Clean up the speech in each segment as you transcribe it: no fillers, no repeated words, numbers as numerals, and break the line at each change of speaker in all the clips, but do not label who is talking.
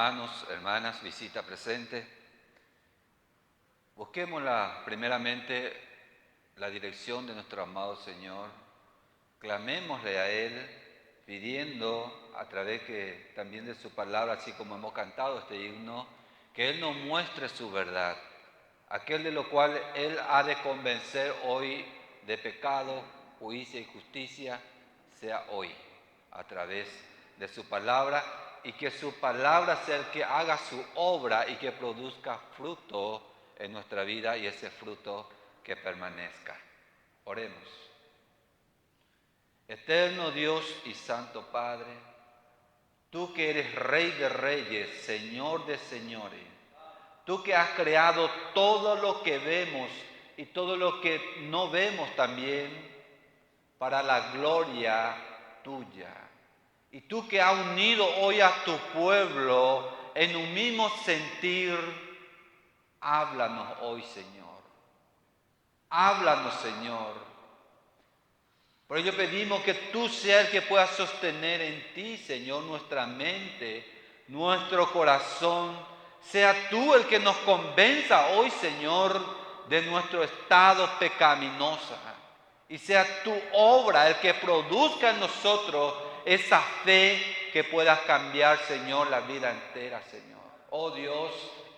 hermanos, hermanas, visita presente. Busquemos primeramente la dirección de nuestro amado Señor. Clamémosle a Él, pidiendo a través también de su palabra, así como hemos cantado este himno, que Él nos muestre su verdad, aquel de lo cual Él ha de convencer hoy de pecado, juicio y justicia, sea hoy, a través de su palabra, y que su palabra sea el que haga su obra y que produzca fruto en nuestra vida, y ese fruto que permanezca. Oremos. Eterno Dios y Santo Padre, tú que eres Rey de Reyes, Señor de Señores, tú que has creado todo lo que vemos y todo lo que no vemos también para la gloria tuya. Y tú que has unido hoy a tu pueblo en un mismo sentir, háblanos hoy, Señor. Háblanos, Señor. Por ello pedimos que tú seas el que pueda sostener en ti, Señor, nuestra mente, nuestro corazón. Sea tú el que nos convenza hoy, Señor, de nuestro estado pecaminoso. Y sea tu obra el que produzca en nosotros esa fe que pueda cambiar, Señor, la vida entera, Señor. Oh Dios,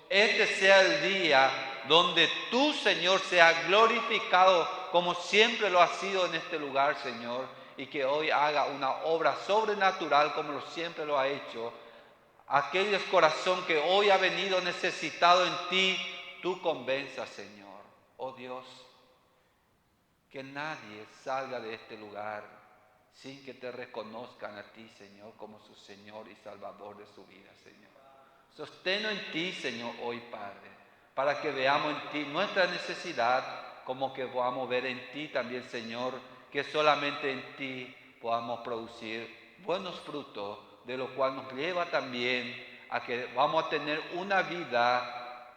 este sea el día donde tú, Señor, sea glorificado como siempre lo ha sido en este lugar, Señor, y que hoy haga una obra sobrenatural como siempre lo ha hecho. Aquellos corazón que hoy ha venido necesitado en ti, tú convenza, Señor. Oh Dios, que nadie salga de este lugar sin que te reconozcan a ti, Señor, como su Señor y Salvador de su vida, Señor. Sosténlo en ti, Señor, hoy, Padre, para que veamos en ti nuestra necesidad, como que podamos ver en ti también, Señor, que solamente en ti podamos producir buenos frutos, de lo cual nos lleva también a que vamos a tener una vida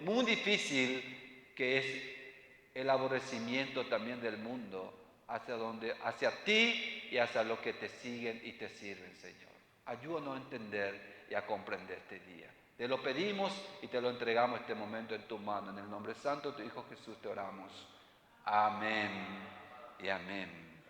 muy difícil, que es el aborrecimiento también del mundo, hacia ti y hacia los que te siguen y te sirven, Señor. Ayúdanos a entender y a comprender este día. Te lo pedimos y te lo entregamos este momento en tu mano. En el nombre santo de tu Hijo Jesús te oramos. Amén y amén.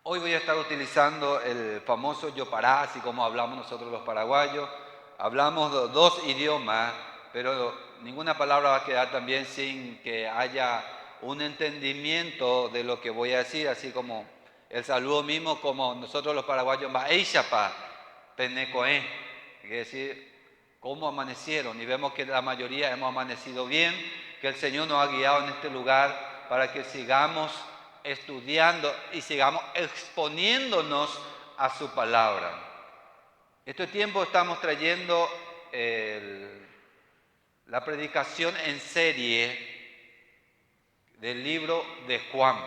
Hoy voy a estar utilizando el famoso yopará, así como hablamos nosotros los paraguayos. Hablamos dos idiomas, pero ninguna palabra va a quedar también sin que haya un entendimiento de lo que voy a decir, así como el saludo mismo, como nosotros los paraguayos, Maeixapa, Penecoé, quiere decir cómo amanecieron, y vemos que la mayoría hemos amanecido bien, que el Señor nos ha guiado en este lugar para que sigamos estudiando y sigamos exponiéndonos a su palabra. Este tiempo estamos trayendo la predicación en serie del libro de Juan.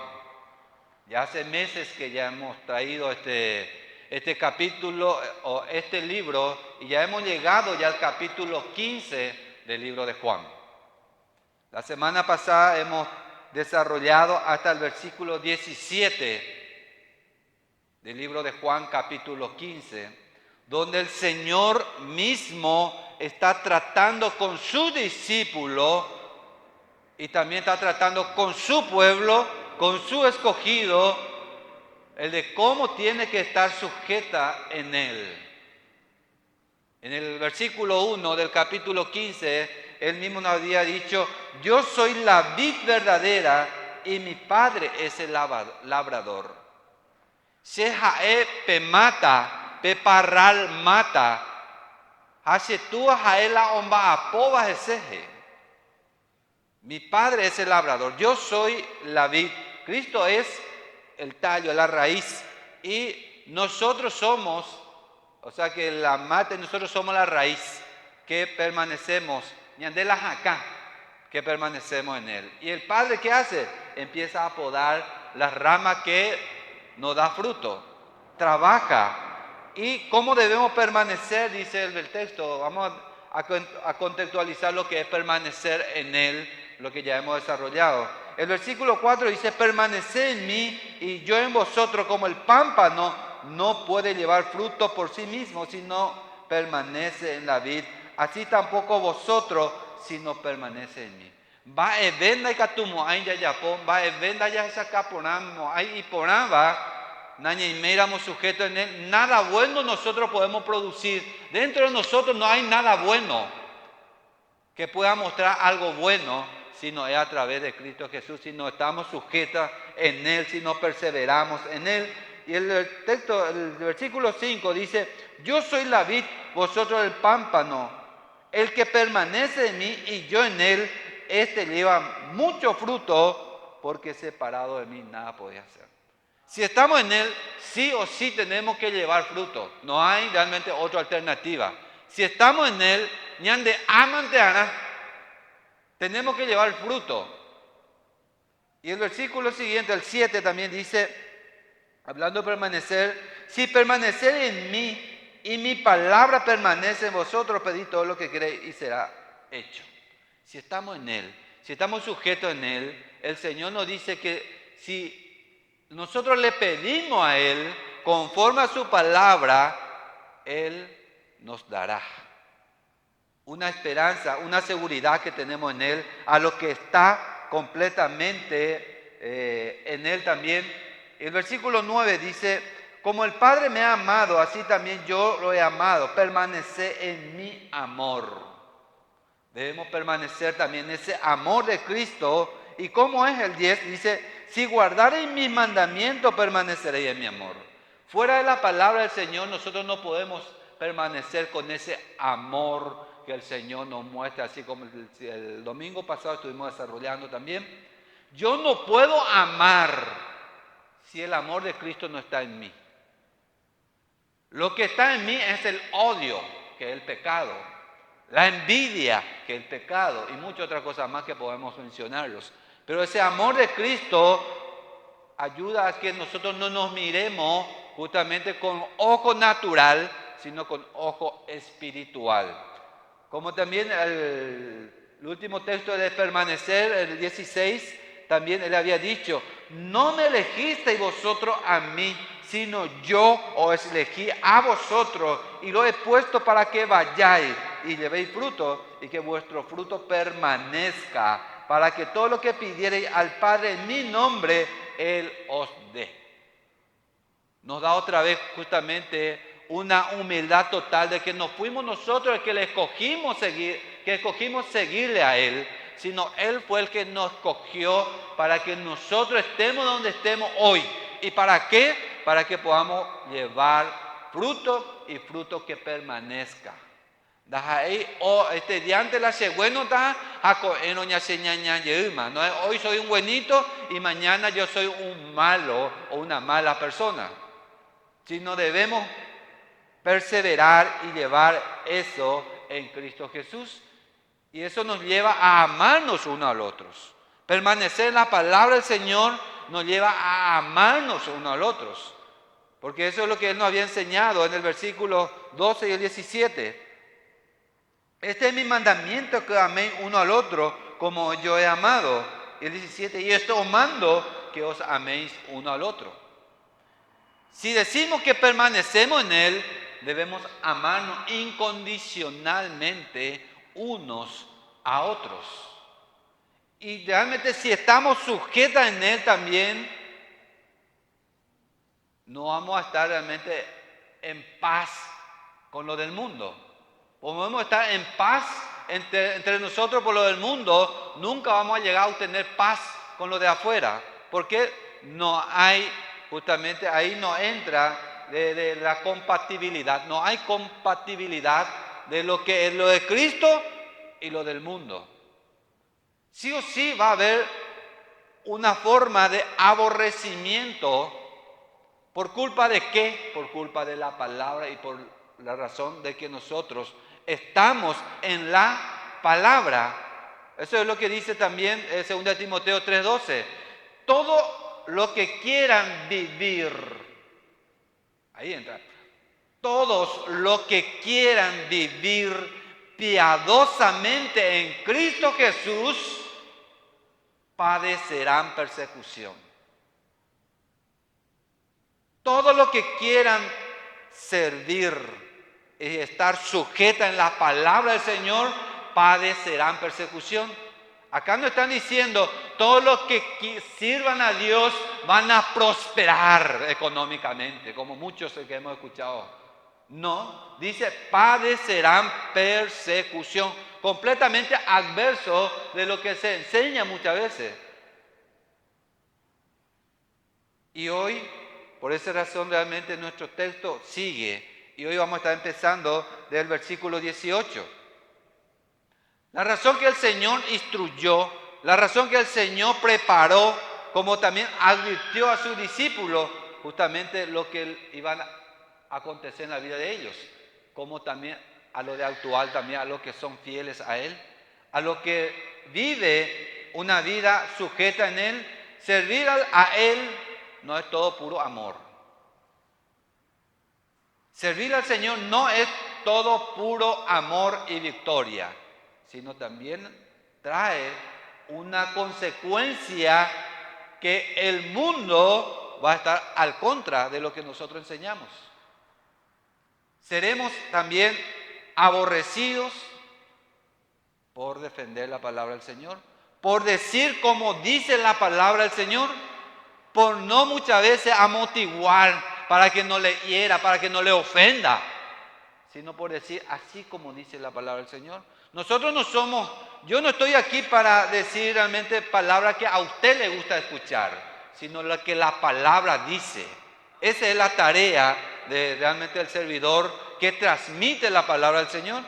Ya hace meses que ya hemos traído este capítulo o este libro, y ya hemos llegado ya al capítulo 15 del libro de Juan. La semana pasada hemos desarrollado hasta el versículo 17 del libro de Juan, capítulo 15, donde el Señor mismo está tratando con sus discípulos y también está tratando con su pueblo, con su escogido, el de cómo tiene que estar sujeta en Él. En el versículo 1 del capítulo 15, Él mismo nos había dicho: yo soy la vid verdadera y mi Padre es el labrador. Shehae pemata, peparral mata, hashetúa jaela omba apoba eseje. Mi Padre es el labrador, yo soy la vid. Cristo es el tallo, la raíz, y nosotros somos, o sea que la mata, nosotros somos la raíz que permanecemos, ñandelas acá, que permanecemos en Él. Y el Padre, ¿qué hace? Empieza a podar las ramas que nos da fruto, trabaja. ¿Y cómo debemos permanecer? Dice el texto. Vamos a contextualizar lo que es permanecer en Él, lo que ya hemos desarrollado. El versículo 4 dice: permaneced en mí y yo en vosotros, como el pámpano no puede llevar fruto por sí mismo si no permanece en la vid, así tampoco vosotros si no permanece en mí. Va e venda y catumo ay ya yapón, va e venda ya saca ponamos ay y ponaba, naña y miramos sujetos en él. Nada bueno nosotros podemos producir. Dentro de nosotros no hay nada bueno que pueda mostrar algo bueno si no es a través de Cristo Jesús, si no estamos sujetos en Él, si no perseveramos en Él. Y el texto, el versículo 5 dice, yo soy la vid, vosotros el pámpano. El que permanece en mí y yo en él, este lleva mucho fruto, porque separado de mí nada podía hacer. Si estamos en él, sí o sí tenemos que llevar fruto. No hay realmente otra alternativa. Si estamos en él, ñande amante ana, tenemos que llevar fruto. Y el versículo siguiente, el 7, también dice, hablando de permanecer, si permanecer en mí y mi palabra permanece en vosotros, pedid todo lo que queréis y será hecho. Si estamos en Él, si estamos sujetos en Él, el Señor nos dice que si nosotros le pedimos a Él, conforme a su palabra, Él nos dará una esperanza, una seguridad que tenemos en Él, a lo que está completamente en Él también. El versículo 9 dice, como el Padre me ha amado, así también yo lo he amado. Permanece en mi amor. Debemos permanecer también en ese amor de Cristo. ¿Y cómo es el 10? Dice, si guardareis mis mandamientos, permaneceréis en mi amor. Fuera de la palabra del Señor, nosotros no podemos permanecer con ese amor que el Señor nos muestra, así como el domingo pasado estuvimos desarrollando también. Yo no puedo amar si el amor de Cristo no está en mí. Lo que está en mí es el odio, que es el pecado, la envidia, que es el pecado, y muchas otras cosas más que podemos mencionarlos. Pero ese amor de Cristo ayuda a que nosotros no nos miremos justamente con ojo natural, sino con ojo espiritual. Como también el último texto de permanecer, el 16, también él había dicho, no me elegisteis vosotros a mí, sino yo os elegí a vosotros y lo he puesto para que vayáis y llevéis fruto y que vuestro fruto permanezca, para que todo lo que pidiereis al Padre en mi nombre, Él os dé. Nos da otra vez justamente una humildad total de que no fuimos nosotros el que le escogimos seguirle a Él, sino Él fue el que nos escogió para que nosotros estemos donde estemos hoy. ¿Y para qué? Para que podamos llevar fruto y fruto que permanezca. Diante la no es hoy soy un buenito y mañana yo soy un malo o una mala persona, sino debemos perseverar y llevar eso en Cristo Jesús. Y eso nos lleva a amarnos unos a los otros. Permanecer en la palabra del Señor nos lleva a amarnos unos a los otros. Porque eso es lo que Él nos había enseñado en el versículo 12 y el 17. Este es mi mandamiento, que améis uno al otro como yo he amado. Y el 17, y esto os mando, que os améis uno al otro. Si decimos que permanecemos en Él, debemos amarnos incondicionalmente unos a otros. Y realmente si estamos sujetas en Él también, no vamos a estar realmente en paz con lo del mundo. Podemos estar en paz entre nosotros por lo del mundo, nunca vamos a llegar a obtener paz con lo de afuera, porque no hay, justamente ahí no entra de la compatibilidad, no hay compatibilidad de lo que es lo de Cristo y lo del mundo. Sí o sí va a haber una forma de aborrecimiento. ¿Por culpa de qué? Por culpa de la palabra y por la razón de que nosotros estamos en la palabra. Eso es lo que dice también 2 Timoteo 3:12. Todo lo que quieran vivir, ahí entra, todos los que quieran vivir piadosamente en Cristo Jesús, padecerán persecución. Todos los que quieran servir, y estar sujeta en la palabra del Señor, padecerán persecución. Acá no están diciendo todos los que sirvan a Dios van a prosperar económicamente, como muchos que hemos escuchado. No, dice padecerán persecución, completamente adverso de lo que se enseña muchas veces. Y hoy, por esa razón, realmente nuestro texto sigue. Y hoy vamos a estar empezando del versículo 18. La razón que el Señor instruyó, la razón que el Señor preparó, como también advirtió a sus discípulos, justamente lo que iban a acontecer en la vida de ellos, como también a lo de actual, también a los que son fieles a Él, a los que vive una vida sujeta en Él. Servir a Él no es todo puro amor. Servir al Señor no es todo puro amor y victoria, sino también trae una consecuencia que el mundo va a estar al contra de lo que nosotros enseñamos. Seremos también aborrecidos por defender la palabra del Señor, por decir como dice la palabra del Señor, por no muchas veces amortiguar para que no le hiera, para que no le ofenda, sino por decir así como dice la palabra del Señor. Nosotros no somos, yo no estoy aquí para decir realmente palabras que a usted le gusta escuchar, sino lo que la palabra dice. Esa es la tarea de realmente el servidor que transmite la palabra del Señor.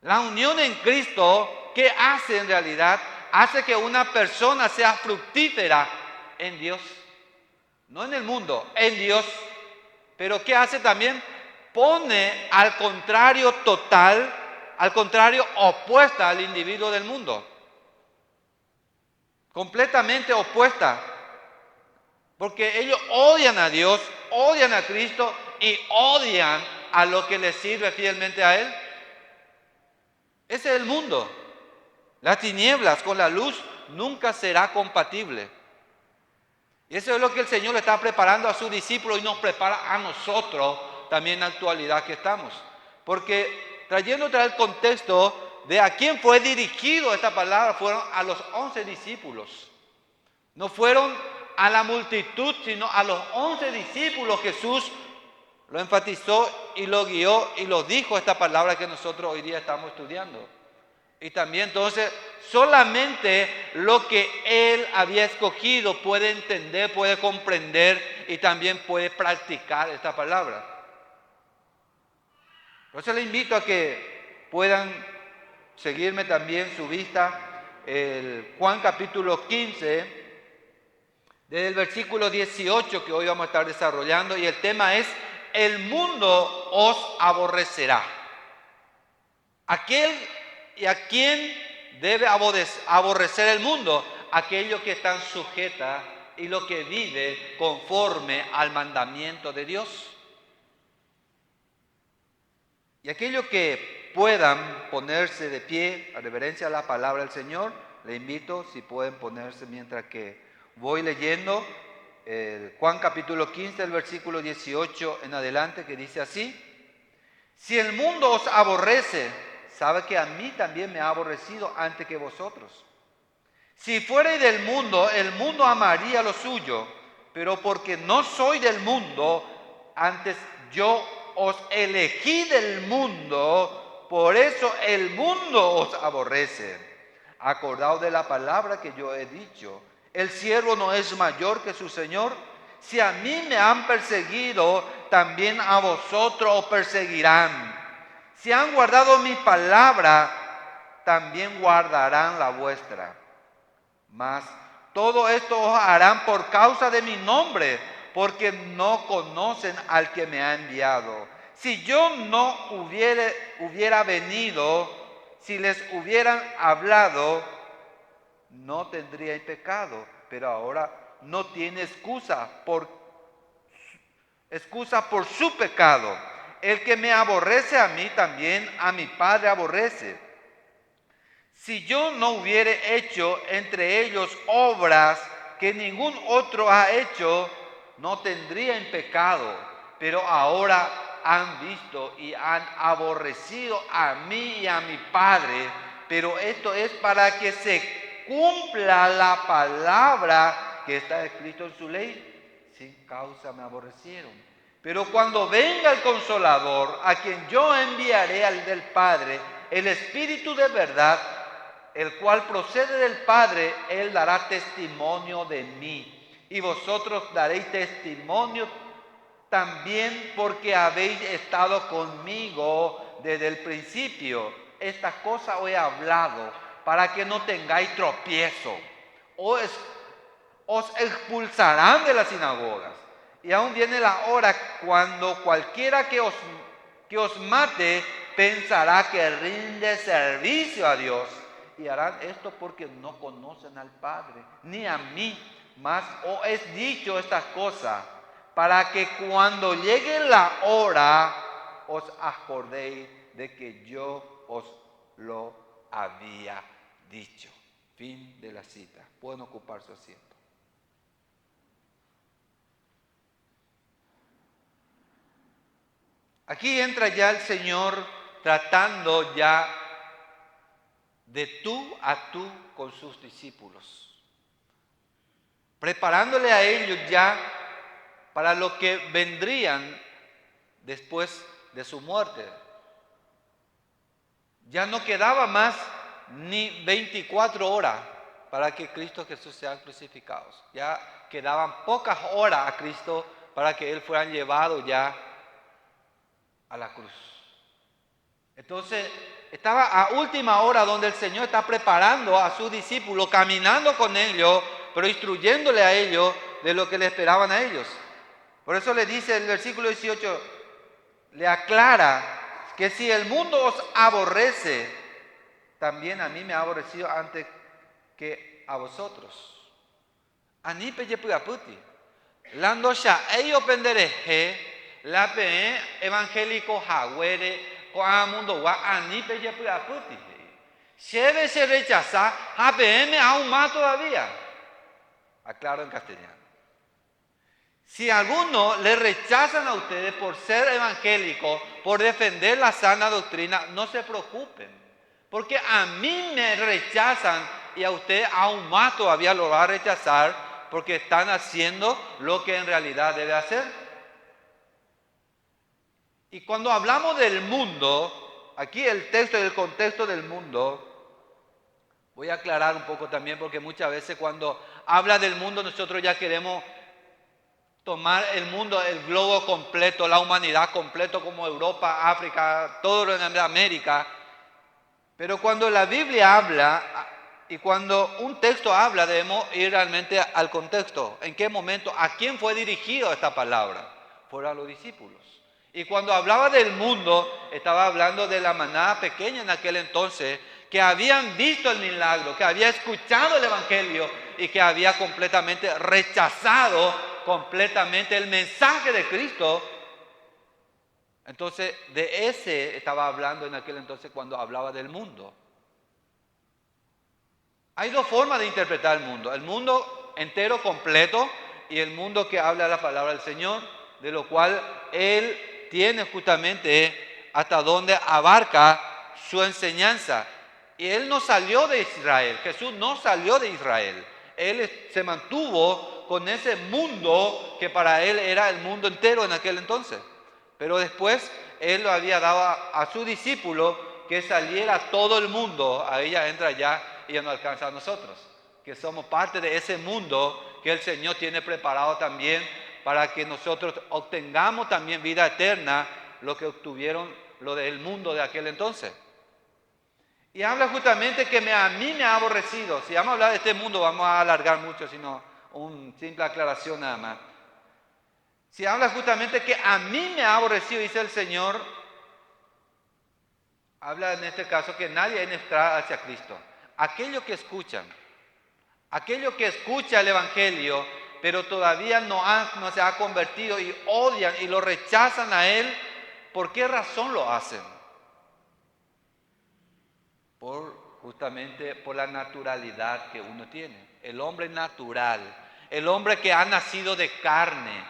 La unión en Cristo, ¿qué hace en realidad? Hace que una persona sea fructífera en Dios, no en el mundo, en Dios. Pero ¿qué hace también? Pone al contrario total, al contrario opuesta al individuo del mundo. Completamente opuesta. Porque ellos odian a Dios, odian a Cristo y odian a lo que les sirve fielmente a Él. Ese es el mundo. Las tinieblas con la luz nunca será compatible. Y eso es lo que el Señor le está preparando a sus discípulos y nos prepara a nosotros también en la actualidad que estamos. Porque trayéndote al contexto de a quién fue dirigido esta palabra, fueron a los 11 discípulos. No fueron a la multitud, sino a los 11 discípulos. Jesús lo enfatizó y lo guió y lo dijo esta palabra que nosotros hoy día estamos estudiando. Y también entonces solamente lo que Él había escogido puede entender, puede comprender y también puede practicar esta palabra. Por eso les invito a que puedan seguirme también su vista, el Juan capítulo 15, desde el versículo 18 que hoy vamos a estar desarrollando, y el tema es: el mundo os aborrecerá. Aquel y a quién debe aborrecer el mundo, aquellos que están sujetas y lo que vive conforme al mandamiento de Dios. Y aquellos que puedan ponerse de pie a reverencia a la palabra del Señor, le invito si pueden ponerse mientras que voy leyendo Juan capítulo 15, el versículo 18 en adelante, que dice así: si el mundo os aborrece, sabe que a mí también me ha aborrecido antes que vosotros. Si fuerais del mundo, el mundo amaría lo suyo, pero porque no soy del mundo, antes yo os elegí del mundo, por eso el mundo os aborrece. Acordaos de la palabra que yo he dicho: el siervo no es mayor que su Señor. Si a mí me han perseguido, también a vosotros os perseguirán. Si han guardado mi palabra, también guardarán la vuestra. Mas todo esto os harán por causa de mi nombre, porque no conocen al que me ha enviado. Si yo no hubiera venido, si les hubieran hablado, no tendríais pecado. Pero ahora no tiene excusa por su pecado. El que me aborrece a mí, también a mi Padre aborrece. Si yo no hubiere hecho entre ellos obras que ningún otro ha hecho, no tendrían pecado. pero ahora han visto y han aborrecido a mí y a mi Padre, pero esto es para que se cumpla la palabra que está escrito en su ley. Sin causa me aborrecieron. Pero cuando venga el Consolador, a quien yo enviaré al del Padre, el Espíritu de verdad, el cual procede del Padre, Él dará testimonio de mí. Y vosotros daréis testimonio también porque habéis estado conmigo desde el principio. Estas cosas os he hablado para que no tengáis tropiezo. Os expulsarán de las sinagogas. Y aún viene la hora cuando cualquiera que os mate pensará que rinde servicio a Dios. Y harán esto porque no conocen al Padre, ni a mí. Mas os he dicho estas cosas para que cuando llegue la hora os acordéis de que yo os lo había dicho. Fin de la cita. Pueden ocupar su asiento. Aquí entra ya el Señor tratando ya de tú a tú con sus discípulos, preparándole a ellos ya para lo que vendrían después de su muerte. Ya no quedaba más ni 24 horas para que Cristo Jesús sean crucificados. Ya quedaban pocas horas a Cristo para que Él fuera llevado ya a la cruz. Entonces, estaba a última hora donde el Señor está preparando a sus discípulos, caminando con ellos, pero instruyéndole a ellos de lo que le esperaban a ellos. Por eso le dice el versículo 18, le aclara que si el mundo os aborrece, también a mí me ha aborrecido antes que a vosotros. Ani peyepuaputi. Lando sha ello pendereje. La pe evangélico jagüere coa mundo wa ani peyepuaputi. Lleve se rechaza, APM aún más todavía. Aclaro en castellano. Si algunos le rechazan a ustedes por ser evangélico, por defender la sana doctrina, no se preocupen. Porque a mí me rechazan y a ustedes aún más todavía lo va a rechazar porque están haciendo lo que en realidad debe hacer. Y cuando hablamos del mundo, aquí el texto y el contexto del mundo, voy a aclarar un poco también porque muchas veces cuando habla del mundo nosotros ya queremos tomar el mundo, el globo completo, la humanidad completo como Europa, África, todo lo en América. Pero cuando la Biblia habla y cuando un texto habla debemos ir realmente al contexto. ¿En qué momento? ¿A quién fue dirigida esta palabra? Fueron a los discípulos. Y cuando hablaba del mundo, estaba hablando de la manada pequeña en aquel entonces, que habían visto el milagro, que había escuchado el evangelio y que había completamente rechazado completamente el mensaje de Cristo. Entonces, de ese estaba hablando en aquel entonces cuando hablaba del mundo. Hay dos formas de interpretar el mundo entero, completo, y el mundo que habla la palabra del Señor, de lo cual Él tiene justamente hasta donde abarca su enseñanza. Y Él no salió de Israel, Jesús no salió de Israel. Él se mantuvo con ese mundo que para Él era el mundo entero en aquel entonces. Pero después Él lo había dado a su discípulo que saliera todo el mundo. A ella entra ya y ya no alcanza a nosotros, que somos parte de ese mundo que el Señor tiene preparado también para que nosotros obtengamos también vida eterna, lo que obtuvieron lo del mundo de aquel entonces. Y habla justamente que a mí me ha aborrecido. Si vamos a hablar de este mundo vamos a alargar mucho, sino una simple aclaración nada más. Si habla justamente que a mí me ha aborrecido, dice el Señor, habla en este caso que nadie entra hacia Cristo. Aquellos que escuchan el Evangelio, pero todavía no se ha convertido y odian y lo rechazan a Él, ¿por qué razón lo hacen? Justamente por la naturalidad que uno tiene. El hombre natural, el hombre que ha nacido de carne,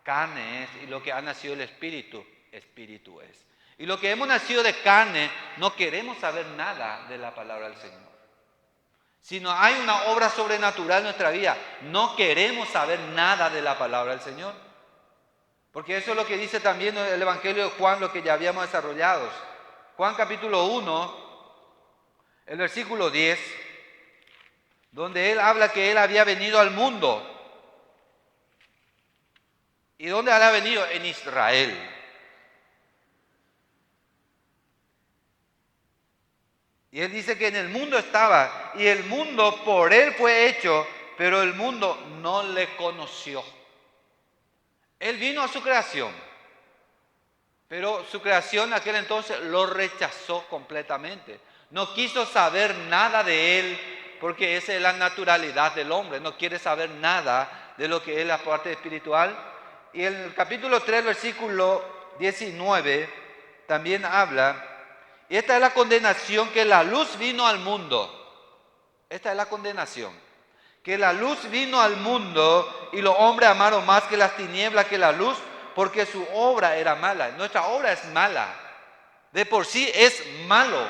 carne es, y lo que ha nacido del Espíritu, Espíritu es. Y lo que hemos nacido de carne, no queremos saber nada de la palabra del Señor. Si no hay una obra sobrenatural en nuestra vida, no queremos saber nada de la palabra del Señor. Porque eso es lo que dice también el Evangelio de Juan, lo que ya habíamos desarrollado. Juan capítulo 1, el versículo 10, donde él habla que él había venido al mundo. ¿Y dónde había venido? En Israel. Y él dice que en el mundo estaba, y el mundo por él fue hecho, pero el mundo no le conoció. Él vino a su creación, pero su creación en aquel entonces lo rechazó completamente. No quiso saber nada de él, porque esa es la naturalidad del hombre. No quiere saber nada de lo que es la parte espiritual. Y en el capítulo 3, versículo 19, también habla. Y esta es la condenación, que la luz vino al mundo. Esta es la condenación. Que la luz vino al mundo y los hombres amaron más que las tinieblas que la luz, porque su obra era mala. Nuestra obra es mala. De por sí es malo.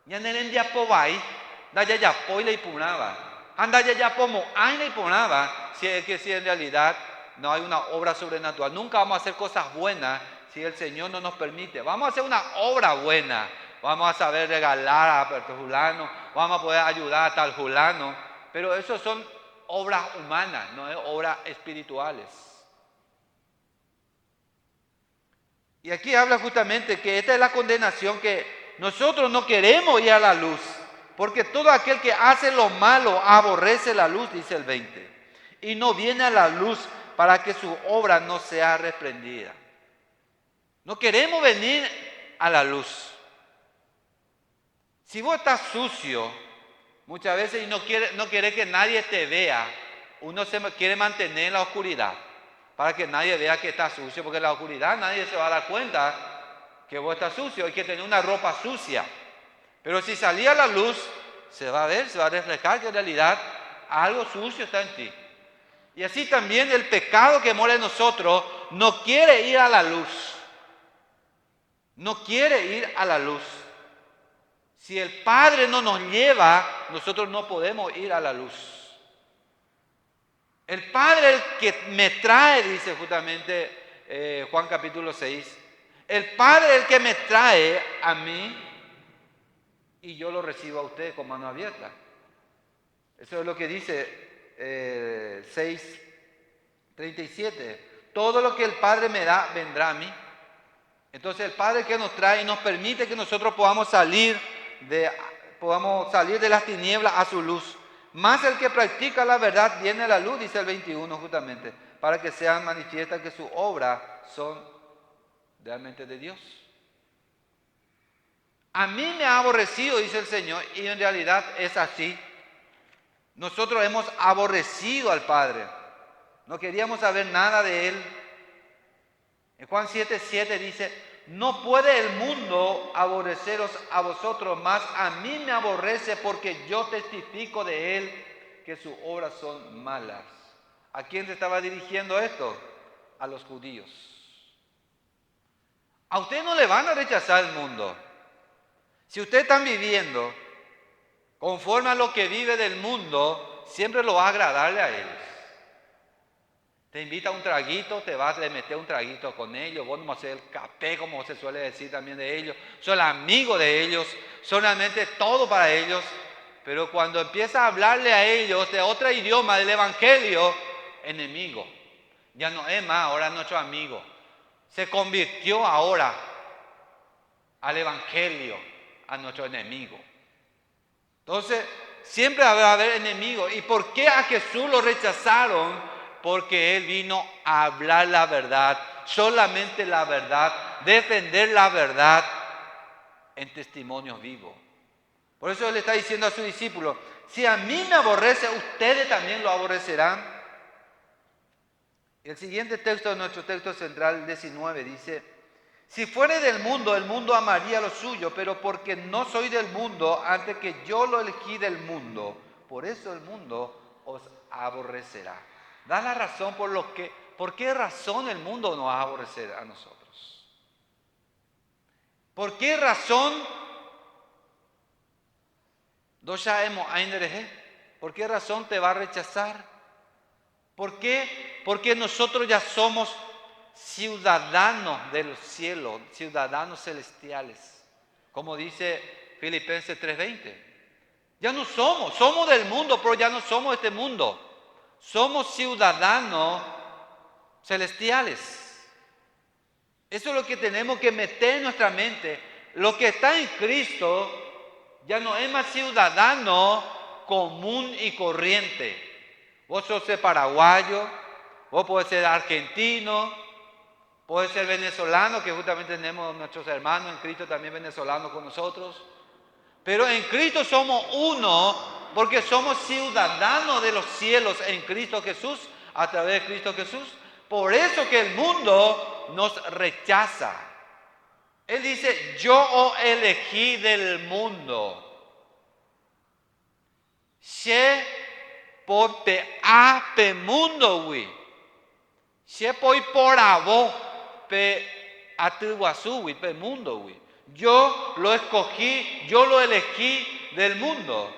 Ya en el día povai, da ya poi le ipunaba. Anda ya pomo ay le ipunaba. Si es que si en realidad no hay una obra sobrenatural. Nunca vamos a hacer cosas buenas si el Señor no nos permite. Vamos a hacer una obra buena. Vamos a saber regalar a fulano. Vamos a poder ayudar a tal fulano. Pero eso son obras humanas, no es obras espirituales. Y aquí habla justamente que esta es la condenación, que nosotros no queremos ir a la luz. Porque todo aquel que hace lo malo aborrece la luz, dice el 20. Y no viene a la luz para que su obra no sea reprendida. No queremos venir a la luz. Si vos estás sucio, muchas veces, y no quiere que nadie te vea, uno se quiere mantener en la oscuridad, para que nadie vea que está sucio, porque en la oscuridad nadie se va a dar cuenta que vos estás sucio. Hay que tener una ropa sucia. Pero si salís a la luz, se va a ver, se va a reflejar que en realidad algo sucio está en ti. Y así también el pecado que mora en nosotros no quiere ir a la luz. No quiere ir a la luz. Si el Padre no nos lleva, nosotros no podemos ir a la luz. El Padre es el que me trae, dice justamente Juan capítulo 6. El Padre es el que me trae a mí y yo lo recibo a usted con mano abierta. Eso es lo que dice 6:37. Todo lo que el Padre me da vendrá a mí. Entonces el Padre que nos trae y nos permite que nosotros podamos salir de las tinieblas a su luz. Más el que practica la verdad viene a la luz, dice el 21 justamente, para que sean manifiestas que sus obras son realmente de Dios. A mí me ha aborrecido, dice el Señor, y en realidad es así. Nosotros hemos aborrecido al Padre. No queríamos saber nada de Él. En Juan 7:7 dice: no puede el mundo aborreceros a vosotros, más a mí me aborrece, porque yo testifico de Él que sus obras son malas. ¿A quién se estaba dirigiendo esto? A los judíos. A usted no le van a rechazar el mundo. Si ustedes están viviendo conforme a lo que vive del mundo, siempre lo va a agradarle a ellos. Te invita a un traguito, te vas a meter un traguito con ellos, vos no vas a hacer el capé, como se suele decir también de ellos, son amigos de ellos, son realmente todo para ellos, pero cuando empieza a hablarle a ellos de otro idioma del Evangelio, enemigo. Ya no es más ahora nuestro amigo, se convirtió ahora al Evangelio, a nuestro enemigo. Entonces, siempre va a haber enemigos. ¿Y por qué a Jesús lo rechazaron? Porque Él vino a hablar la verdad, solamente la verdad, defender la verdad en testimonios vivos. Por eso Él está diciendo a sus discípulos: si a mí me aborrece, ustedes también lo aborrecerán. El siguiente texto de nuestro texto central, 19, dice: si fuere del mundo, el mundo amaría lo suyo, pero porque no soy del mundo, antes que yo lo elegí del mundo, por eso el mundo os aborrecerá. Da la razón por ¿por qué razón el mundo nos va a aborrecer a nosotros? ¿Por qué razón? ¿Por qué razón te va a rechazar? ¿Por qué? Porque nosotros ya somos ciudadanos del cielo, ciudadanos celestiales. Como dice Filipenses 3:20. Ya no somos del mundo, pero ya no somos de este mundo. Somos ciudadanos celestiales. Eso es lo que tenemos que meter en nuestra mente. Lo que está en Cristo ya no es más ciudadano común y corriente. Vos sos paraguayo, vos podés ser argentino, podés ser venezolano, que justamente tenemos nuestros hermanos en Cristo también venezolanos con nosotros. Pero en Cristo somos uno porque somos ciudadanos de los cielos en Cristo Jesús, a través de Cristo Jesús. Por eso que el mundo nos rechaza. Él dice, yo os elegí del mundo. She por pe a pe mundo wi. She por avo pe atuguazú wi pe mundo wi. Yo lo escogí, yo lo elegí del mundo.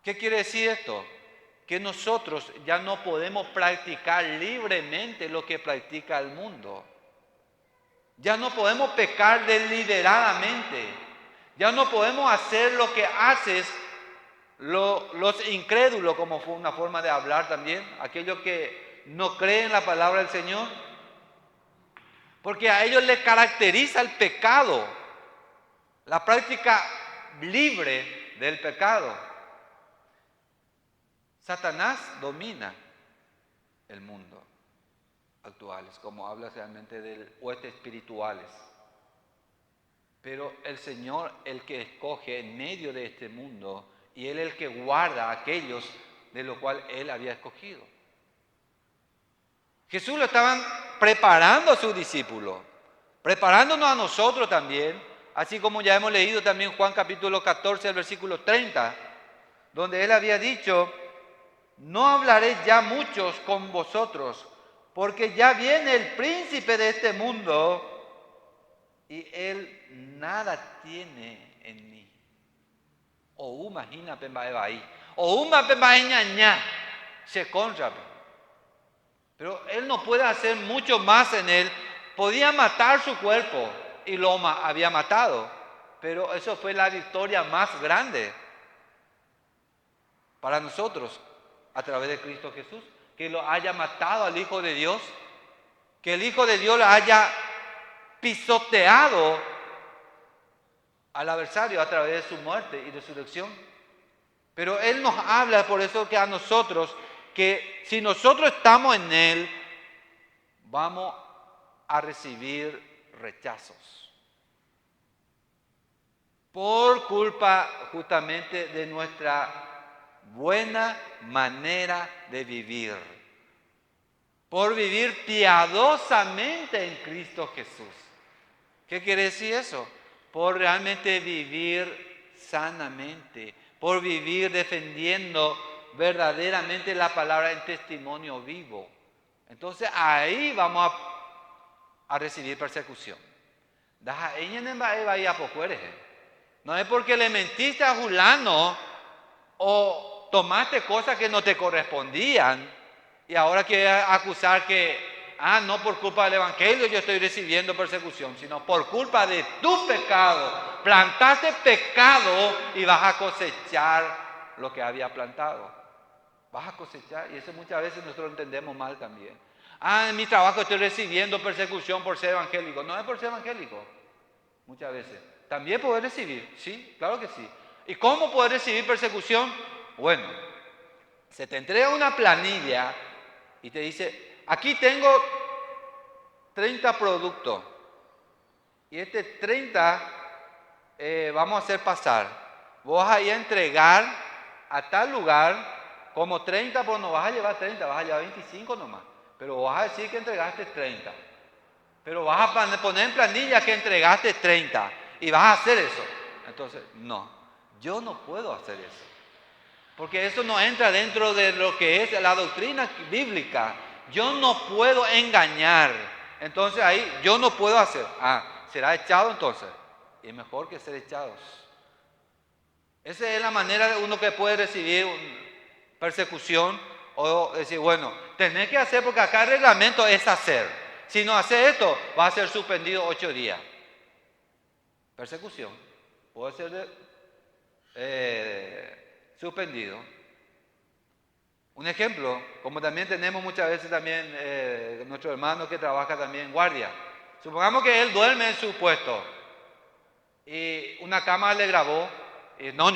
¿Qué quiere decir esto? Que nosotros ya no podemos practicar libremente lo que practica el mundo. Ya no podemos pecar deliberadamente. Ya no podemos hacer lo que hacen los incrédulos, como fue una forma de hablar también, aquellos que no creen en la palabra del Señor. Porque a ellos les caracteriza el pecado, la práctica libre del pecado. Satanás domina el mundo actual, como habla realmente del huestes espirituales. Pero el Señor, el que escoge en medio de este mundo, y Él el que guarda a aquellos de los cuales Él había escogido. Jesús lo estaban preparando a sus discípulos, preparándonos a nosotros también, así como ya hemos leído también Juan capítulo 14, el versículo 30, donde Él había dicho, no hablaré ya muchos con vosotros, porque ya viene el príncipe de este mundo y Él nada tiene en mí. O imagina pemba ahí, o uma pemba ñaña, se contra. Pero Él no puede hacer mucho más en Él. Podía matar su cuerpo y lo había matado. Pero eso fue la victoria más grande para nosotros a través de Cristo Jesús. Que lo haya matado al Hijo de Dios. Que el Hijo de Dios lo haya pisoteado al adversario a través de su muerte y resurrección. Pero Él nos habla por eso que a nosotros, que si nosotros estamos en Él, vamos a recibir rechazos. Por culpa justamente de nuestra buena manera de vivir. Por vivir piadosamente en Cristo Jesús. ¿Qué quiere decir eso? Por realmente vivir sanamente. Por vivir defendiendo verdaderamente la palabra en testimonio vivo. Entonces ahí vamos a recibir persecución. No es porque le mentiste a Julano o tomaste cosas que no te correspondían y ahora quieres acusar que, no por culpa del evangelio yo estoy recibiendo persecución, sino por culpa de tu pecado. Plantaste pecado y vas a cosechar lo que había plantado. Vas a cosechar, y eso muchas veces nosotros entendemos mal también. En mi trabajo estoy recibiendo persecución por ser evangélico. No es por ser evangélico, muchas veces. También puedes recibir, sí, claro que sí. ¿Y cómo puedes recibir persecución? Bueno, se te entrega una planilla y te dice, aquí tengo 30 productos. Y este 30 vamos a hacer pasar. Vos vas a ir a entregar a tal lugar como 30, pues no vas a llevar 30, vas a llevar 25 nomás. Pero vas a decir que entregaste 30. Pero vas a poner en planilla que entregaste 30. Y vas a hacer eso. Entonces, no, yo no puedo hacer eso. Porque eso no entra dentro de lo que es la doctrina bíblica. Yo no puedo engañar. Entonces ahí yo no puedo hacer. Será echado entonces. Y es mejor que ser echados. Esa es la manera de uno que puede recibir persecución o decir, bueno, tenés que hacer porque acá el reglamento es hacer. Si no hace esto, va a ser suspendido 8 días. Persecución. Puede ser suspendido. Un ejemplo, como también tenemos muchas veces también nuestro hermano que trabaja también en guardia. Supongamos que él duerme en su puesto y una cámara le grabó. Y no,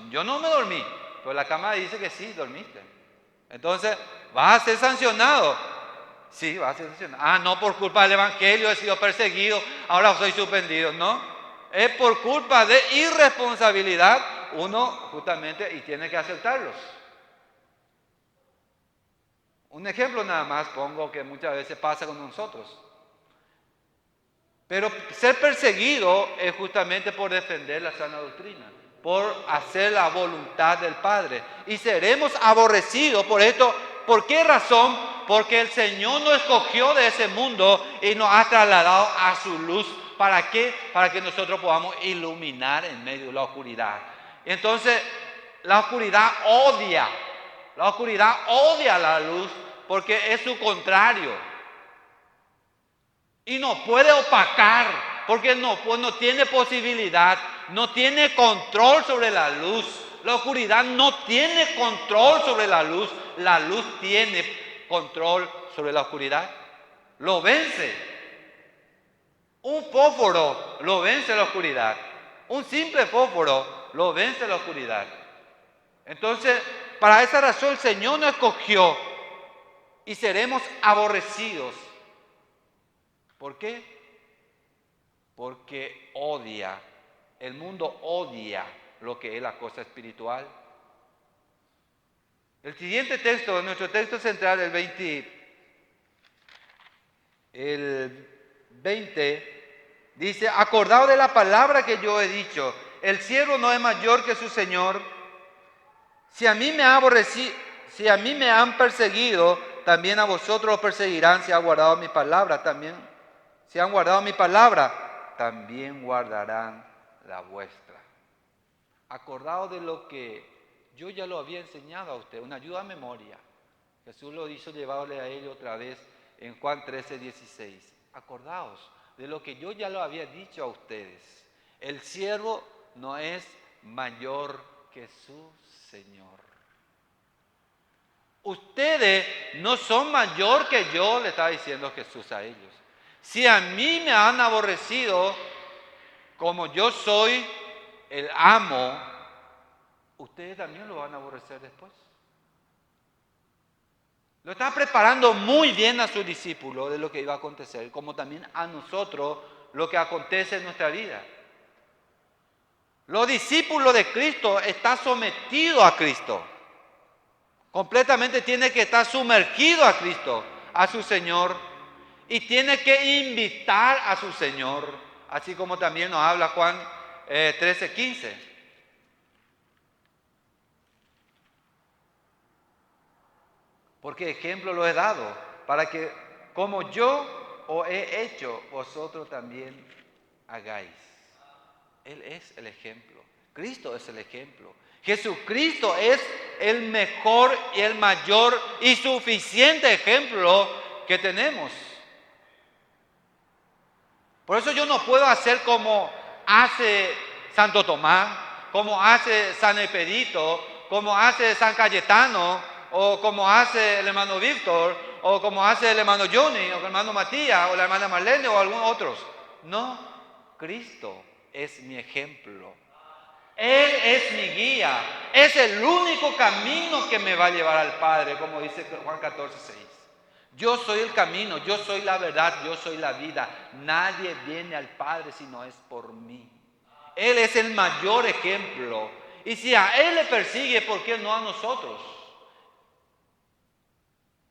yo no me dormí, pero la cámara dice que sí, dormiste. Entonces, vas a ser sancionado. Sí, vas a ser sancionado. No, por culpa del evangelio he sido perseguido, ahora soy suspendido. No, es por culpa de irresponsabilidad uno justamente y tiene que aceptarlos. Un ejemplo nada más pongo que muchas veces pasa con nosotros. Pero ser perseguido es justamente por defender la sana doctrina, por hacer la voluntad del Padre. Y seremos aborrecidos por esto. ¿Por qué razón? Porque el Señor nos escogió de ese mundo y nos ha trasladado a su luz. ¿Para qué? Para que nosotros podamos iluminar en medio de la oscuridad. Entonces, la oscuridad odia la luz porque es su contrario. Y no puede opacar, porque no tiene posibilidad, no tiene control sobre la luz. La oscuridad no tiene control sobre la luz tiene control sobre la oscuridad. Lo vence. Un fósforo lo vence la oscuridad. Un simple fósforo lo vence la oscuridad. Entonces, para esa razón el Señor nos escogió y seremos aborrecidos. ¿Por qué? Porque el mundo odia lo que es la cosa espiritual. El siguiente texto, nuestro texto central, el 20, dice, acordaos de la palabra que yo he dicho, el siervo no es mayor que su Señor. Si a mí me han perseguido, también a vosotros os perseguirán si han guardado mi palabra también. Si han guardado mi palabra, también guardarán la vuestra. Acordaos de lo que yo ya lo había enseñado a usted, una ayuda a memoria. Jesús lo hizo llevarle a ellos otra vez en Juan 13:16. Acordaos de lo que yo ya lo había dicho a ustedes. El siervo no es mayor que su Señor. Ustedes no son mayor que yo, le estaba diciendo Jesús a ellos. Si a mí me han aborrecido, como yo soy el amo, ustedes también lo van a aborrecer después. Lo está preparando muy bien a sus discípulos de lo que iba a acontecer, como también a nosotros lo que acontece en nuestra vida. Los discípulos de Cristo están sometidos a Cristo. Completamente tiene que estar sumergido a Cristo, a su Señor. Y tiene que invitar a su Señor, así como también nos habla Juan 13:15. Porque ejemplo lo he dado, para que como yo os he hecho, vosotros también hagáis. Él es el ejemplo. Cristo es el ejemplo. Jesucristo es el mejor y el mayor y suficiente ejemplo que tenemos. Por eso yo no puedo hacer como hace Santo Tomás, como hace San Expedito, como hace San Cayetano, o como hace el hermano Víctor, o como hace el hermano Johnny, o el hermano Matías, o la hermana Marlene, o algunos otros. No, Cristo es mi ejemplo. Él es mi guía. Es el único camino que me va a llevar al Padre, como dice Juan 14:6. Yo soy el camino, yo soy la verdad, yo soy la vida. Nadie viene al Padre si no es por mí. Él es el mayor ejemplo. Y si a Él le persigue, ¿por qué no a nosotros?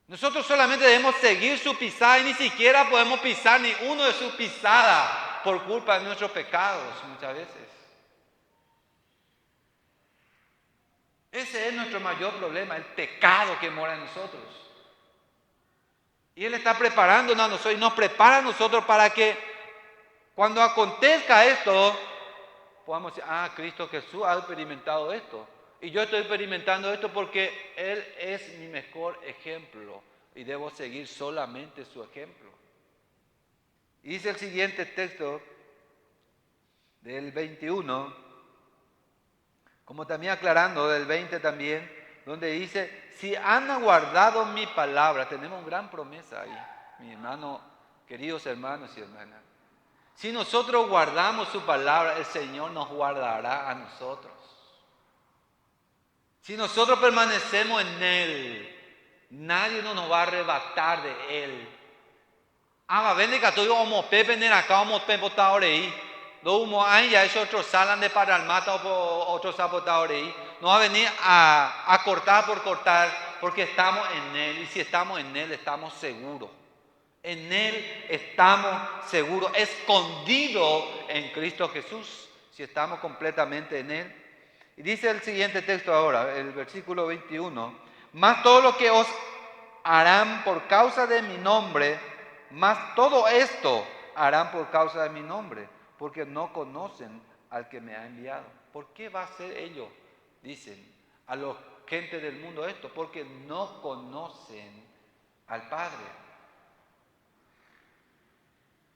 Nosotros solamente debemos seguir su pisada y ni siquiera podemos pisar ni uno de sus pisadas por culpa de nuestros pecados muchas veces. Ese es nuestro mayor problema, el pecado que mora en nosotros. Y Él está preparándonos a nosotros y nos prepara a nosotros para que cuando acontezca esto, podamos decir, Cristo Jesús ha experimentado esto. Y yo estoy experimentando esto porque Él es mi mejor ejemplo y debo seguir solamente su ejemplo. Y dice el siguiente texto del 21, como también aclarando del 20 también, donde dice, si han guardado mi palabra, tenemos una gran promesa ahí, mi hermano, queridos hermanos y hermanas. Si nosotros guardamos su palabra, el Señor nos guardará a nosotros. Si nosotros permanecemos en Él, nadie nos va a arrebatar de Él. Vende que estoy como pepe en acá, como pepe botador ahí. No humo ahí, ya hecho otros salan de paralmata o otros sabotadores ahí. No va a venir a cortar por cortar, porque estamos en Él. Y si estamos en Él, estamos seguros. En Él estamos seguros, escondidos en Cristo Jesús, si estamos completamente en Él. Y dice el siguiente texto ahora, el versículo 21, más todo lo que os harán por causa de mi nombre, más todo esto harán por causa de mi nombre, porque no conocen al que me ha enviado. ¿Por qué va a ser ellos? Dicen a la gente del mundo esto, porque no conocen al Padre.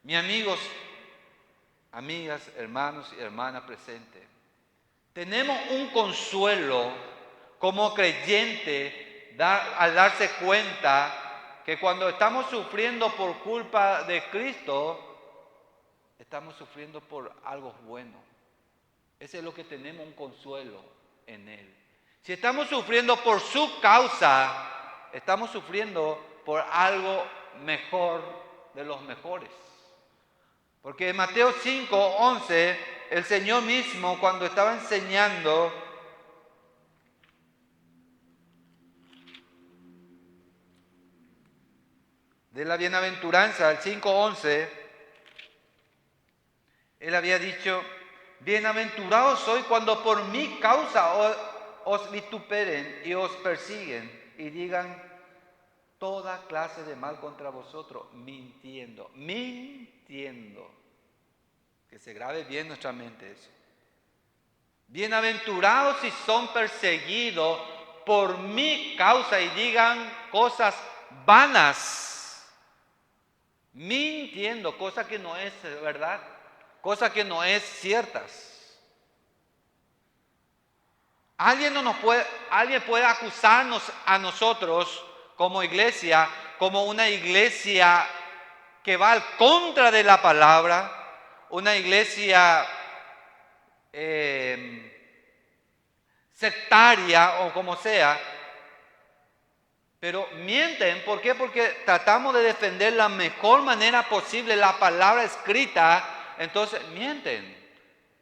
Mis amigos, amigas, hermanos y hermanas presentes, tenemos un consuelo como creyente al darse cuenta que cuando estamos sufriendo por culpa de Cristo, estamos sufriendo por algo bueno. Ese es lo que tenemos, un consuelo en Él. Si estamos sufriendo por su causa, estamos sufriendo por algo mejor de los mejores. Porque en Mateo 5:11, el Señor mismo, cuando estaba enseñando, de la bienaventuranza, el 5:11, Él había dicho, bienaventurados sois cuando por mi causa os vituperen y os persiguen y digan toda clase de mal contra vosotros, mintiendo. Que se grabe bien nuestra mente eso. Bienaventurados si son perseguidos por mi causa y digan cosas vanas, mintiendo, cosa que no es verdad, cosa que no es ciertas. Alguien puede acusarnos a nosotros como iglesia, como una iglesia que va al contra de la palabra, una iglesia sectaria o como sea, pero mienten. ¿Por qué? Porque tratamos de defender la mejor manera posible la palabra escrita, entonces mienten.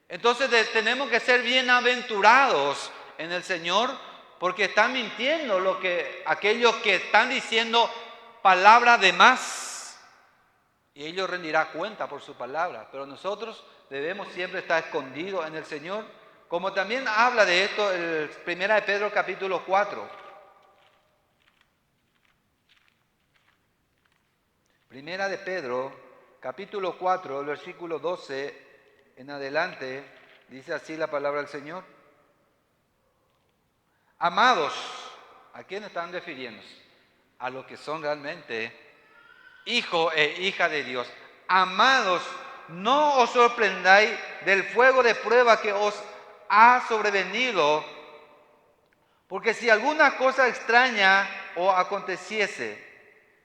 Entonces tenemos que ser bienaventurados en el Señor, porque están mintiendo aquellos que están diciendo palabra de más, y ellos rendirán cuenta por su palabra. Pero nosotros debemos siempre estar escondidos en el Señor, como también habla de esto el 1 de Pedro capítulo 4. Primera de Pedro capítulo 4, el versículo 12 en adelante, dice así la palabra del Señor. Amados, ¿a quién están refiriéndose? A los que son realmente hijo e hija de Dios. Amados, no os sorprendáis del fuego de prueba que os ha sobrevenido, porque si alguna cosa extraña os aconteciese,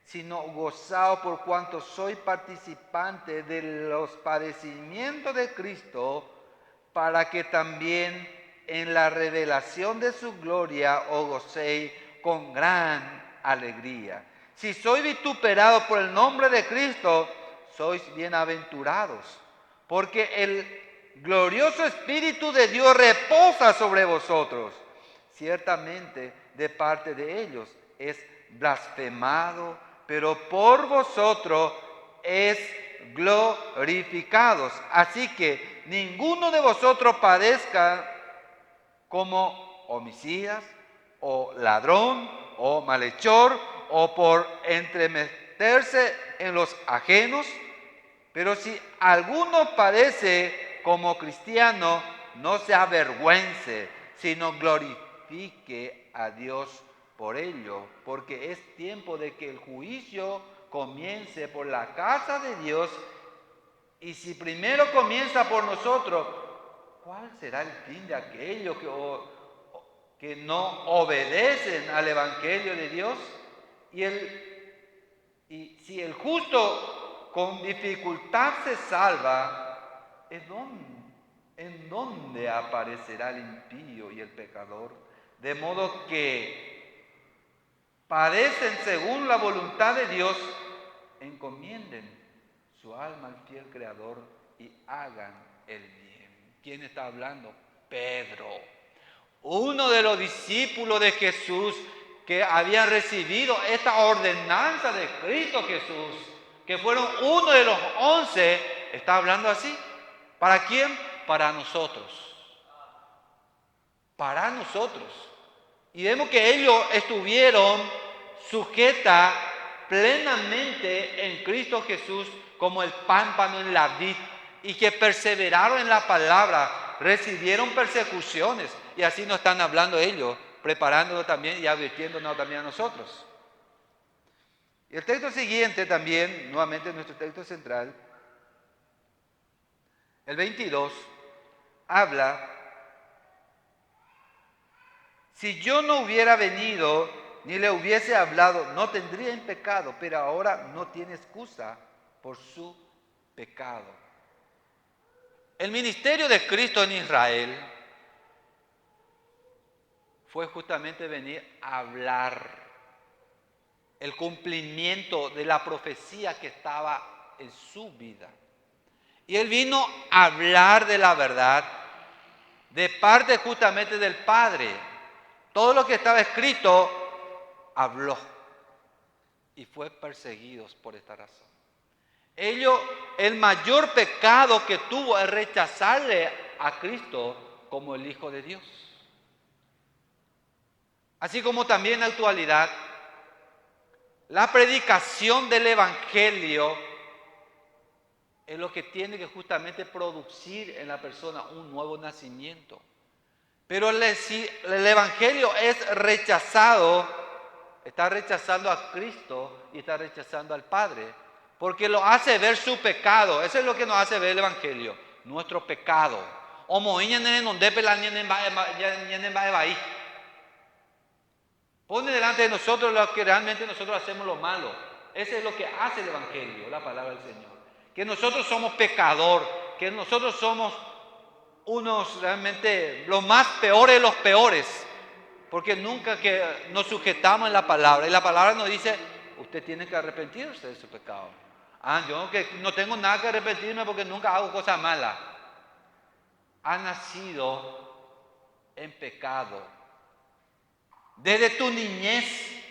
sino gozaos por cuanto sois participantes de los padecimientos de Cristo, para que también en la revelación de su gloria os gocéis con gran alegría. Si sois vituperados por el nombre de Cristo, sois bienaventurados, porque el glorioso Espíritu de Dios reposa sobre vosotros. Ciertamente de parte de ellos es blasfemado, pero por vosotros es glorificado. Así que ninguno de vosotros padezca como homicidas, o ladrón, o malhechor, o por meterse en los ajenos, pero si alguno padece como cristiano, no se avergüence, sino glorifique a Dios por ello, porque es tiempo de que el juicio comience por la casa de Dios, y si primero comienza por nosotros, ¿cuál será el fin de aquellos que no obedecen al Evangelio de Dios? Y si el justo con dificultad se salva, ¿en dónde aparecerá el impío y el pecador? De modo que padecen según la voluntad de Dios, encomienden su alma al fiel Creador y hagan el bien. ¿Quién está hablando? Pedro, uno de los discípulos de Jesús que había recibido esta ordenanza de Cristo Jesús, que fueron uno de los 11, está hablando así. ¿Para quién? Para nosotros. Para nosotros. Y vemos que ellos estuvieron sujetas plenamente en Cristo Jesús como el pámpano en la vid, y que perseveraron en la palabra, recibieron persecuciones, y así nos están hablando ellos, preparándolo también y advirtiéndonos también a nosotros. Y el texto siguiente también, nuevamente nuestro texto central, el 22, habla: si yo no hubiera venido ni le hubiese hablado, no tendría en pecado, pero ahora no tiene excusa por su pecado. El ministerio de Cristo en Israel fue justamente venir a hablar el cumplimiento de la profecía que estaba en su vida. Y Él vino a hablar de la verdad de parte justamente del Padre. Todo lo que estaba escrito, habló y fue perseguidos por esta razón. Ellos, el mayor pecado que tuvo es rechazarle a Cristo como el Hijo de Dios. Así como también en la actualidad, la predicación del Evangelio es lo que tiene que justamente producir en la persona un nuevo nacimiento. Pero si el Evangelio es rechazado, está rechazando a Cristo y está rechazando al Padre, porque lo hace ver su pecado. Eso es lo que nos hace ver el Evangelio, nuestro pecado. Pone delante de nosotros lo que realmente nosotros hacemos lo malo. Eso es lo que hace el Evangelio, la palabra del Señor. Que nosotros somos pecador, que nosotros somos unos realmente los más peores de los peores, porque nunca que nos sujetamos en la palabra. Y la palabra nos dice, usted tiene que arrepentirse de su pecado. Yo que no tengo nada que arrepentirme porque nunca hago cosas malas. Ha nacido en pecado. Desde tu niñez,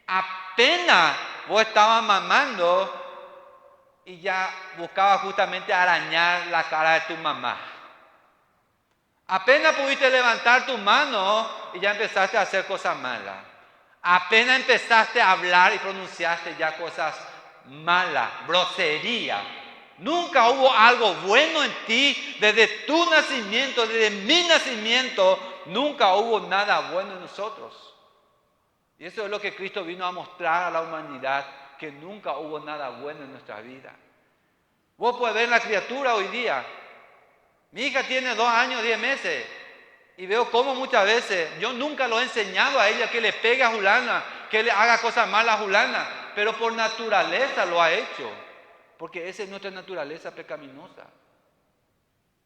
apenas vos estabas mamando y ya buscabas justamente arañar la cara de tu mamá. Apenas pudiste levantar tu mano y ya empezaste a hacer cosas malas. Apenas empezaste a hablar y pronunciaste ya cosas malas, grosería. Nunca hubo algo bueno en ti desde tu nacimiento, desde mi nacimiento. Nunca hubo nada bueno en nosotros. Y eso es lo que Cristo vino a mostrar a la humanidad, que nunca hubo nada bueno en nuestra vida. Vos podés ver la criatura hoy día. Mi hija tiene 2 años, 10 meses. Y veo cómo muchas veces, yo nunca lo he enseñado a ella que le pegue a Julana, que le haga cosas malas a Julana. Pero por naturaleza lo ha hecho. Porque esa es nuestra naturaleza pecaminosa.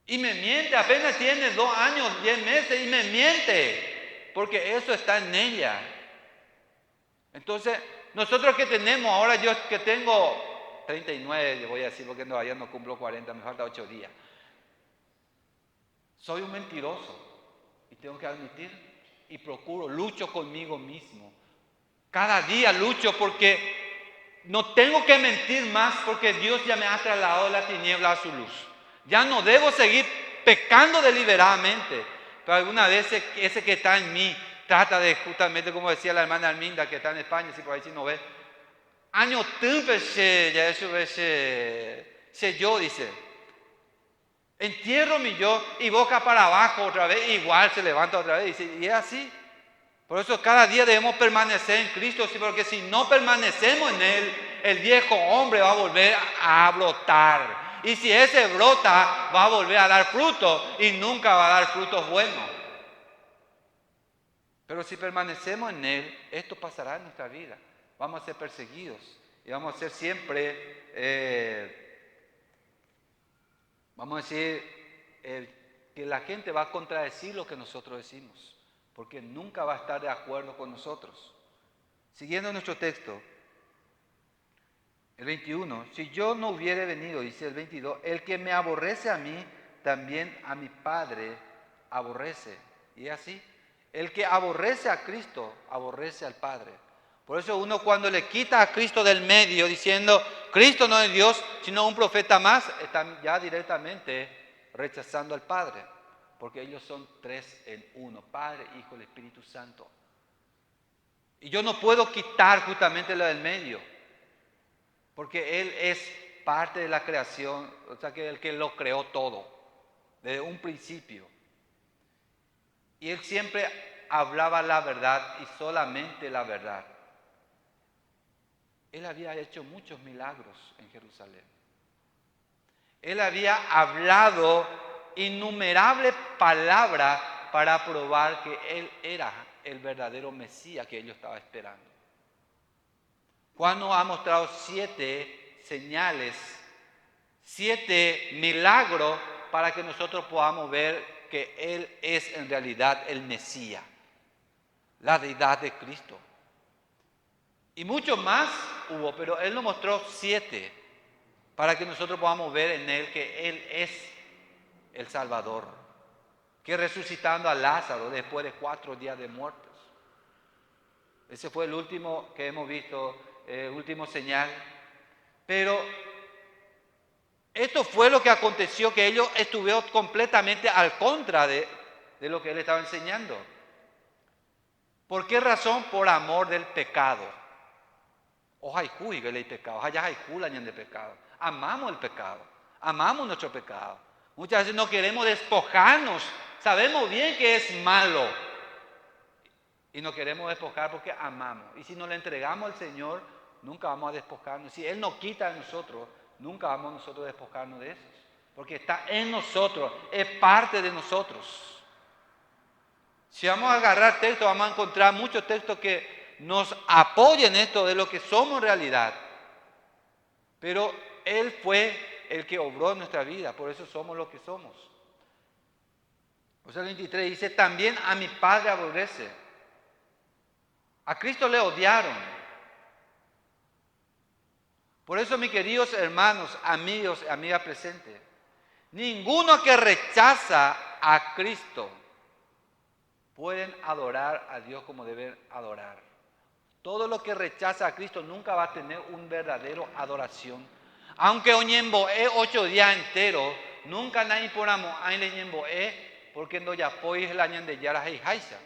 Y me miente, apenas tiene 2 años, 10 meses y me miente. Porque eso está en ella. Entonces, nosotros que tenemos, ahora yo que tengo 39, voy a decir porque todavía no cumplo 40, me falta 8 días. Soy un mentiroso y tengo que admitir y procuro, lucho conmigo mismo. Cada día lucho porque no tengo que mentir más porque Dios ya me ha trasladado de la tiniebla a su luz. Ya no debo seguir pecando deliberadamente, pero alguna vez ese que está en mí trata de justamente, como decía la hermana Arminda que está en España, si por ahí si no ve, año tempe ya eso se yo, dice. Entierro mi yo y boca para abajo otra vez, igual se levanta otra vez, dice, y es así. Por eso cada día debemos permanecer en Cristo, porque si no permanecemos en Él, el viejo hombre va a volver a brotar. Y si ese brota, va a volver a dar fruto y nunca va a dar frutos buenos. Pero si permanecemos en Él, esto pasará en nuestra vida. Vamos a ser perseguidos y vamos a ser siempre, vamos a decir, que la gente va a contradecir lo que nosotros decimos, porque nunca va a estar de acuerdo con nosotros. Siguiendo nuestro texto, el 21, si yo no hubiere venido, dice el 22, el que me aborrece a mí, también a mi Padre aborrece. Y es así, el que aborrece a Cristo, aborrece al Padre. Por eso uno cuando le quita a Cristo del medio, diciendo, Cristo no es Dios, sino un profeta más, está ya directamente rechazando al Padre. Porque ellos son tres en uno, Padre, Hijo y Espíritu Santo. Y yo no puedo quitar justamente lo del medio, porque Él es parte de la creación, o sea que el que lo creó todo, desde un principio. Y Él siempre hablaba la verdad y solamente la verdad. Él había hecho muchos milagros en Jerusalén. Él había hablado innumerables palabras para probar que Él era el verdadero Mesías que ellos estaban esperando. Juan nos ha mostrado 7 señales, 7 milagros para que nosotros podamos ver que Él es en realidad el Mesías, la deidad de Cristo. Y mucho más hubo, pero Él nos mostró 7 para que nosotros podamos ver en Él que Él es el Salvador, que resucitando a Lázaro después de 4 días de muertos. Ese fue el último que hemos visto, último señal. Pero esto fue lo que aconteció, que ellos estuvieron completamente al contra de lo que Él estaba enseñando. ¿Por qué razón? Por amor del pecado. Ojalá y que el pecado, ojalá y de pecado. Amamos el pecado, amamos nuestro pecado. Muchas veces no queremos despojarnos, sabemos bien que es malo y no queremos despojar porque amamos. Y si nos le entregamos al Señor, nunca vamos a despojarnos. Si Él nos quita de nosotros, nunca vamos nosotros a despojarnos de eso, porque está en nosotros, es parte de nosotros. Si vamos a agarrar textos, vamos a encontrar muchos textos que nos apoyen esto de lo que somos en realidad. Pero Él fue el que obró en nuestra vida, por eso somos lo que somos. O sea, el 23 dice, también a mi Padre aborrece. A Cristo le odiaron. Por eso, mis queridos hermanos, amigos y amigas presentes, ninguno que rechaza a Cristo pueden adorar a Dios como deben adorar. Todo lo que rechaza a Cristo nunca va a tener un verdadero adoración. Aunque oñembo 8 días enteros, nunca nadie ponamos a oñembo porque no ya puede el año de yara y haisa.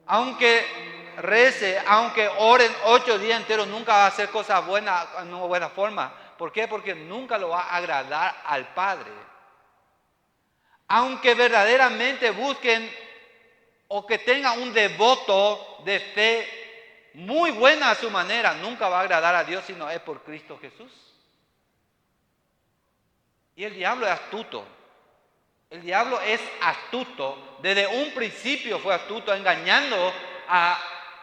Aunque rece, aunque oren 8 días enteros, nunca va a hacer cosas buenas en una buena forma. ¿Por qué? Porque nunca lo va a agradar al Padre. Aunque verdaderamente busquen o que tengan un devoto de fe muy buena a su manera, nunca va a agradar a Dios si no es por Cristo Jesús. Y el diablo es astuto. El diablo es astuto. Desde un principio fue astuto, engañando a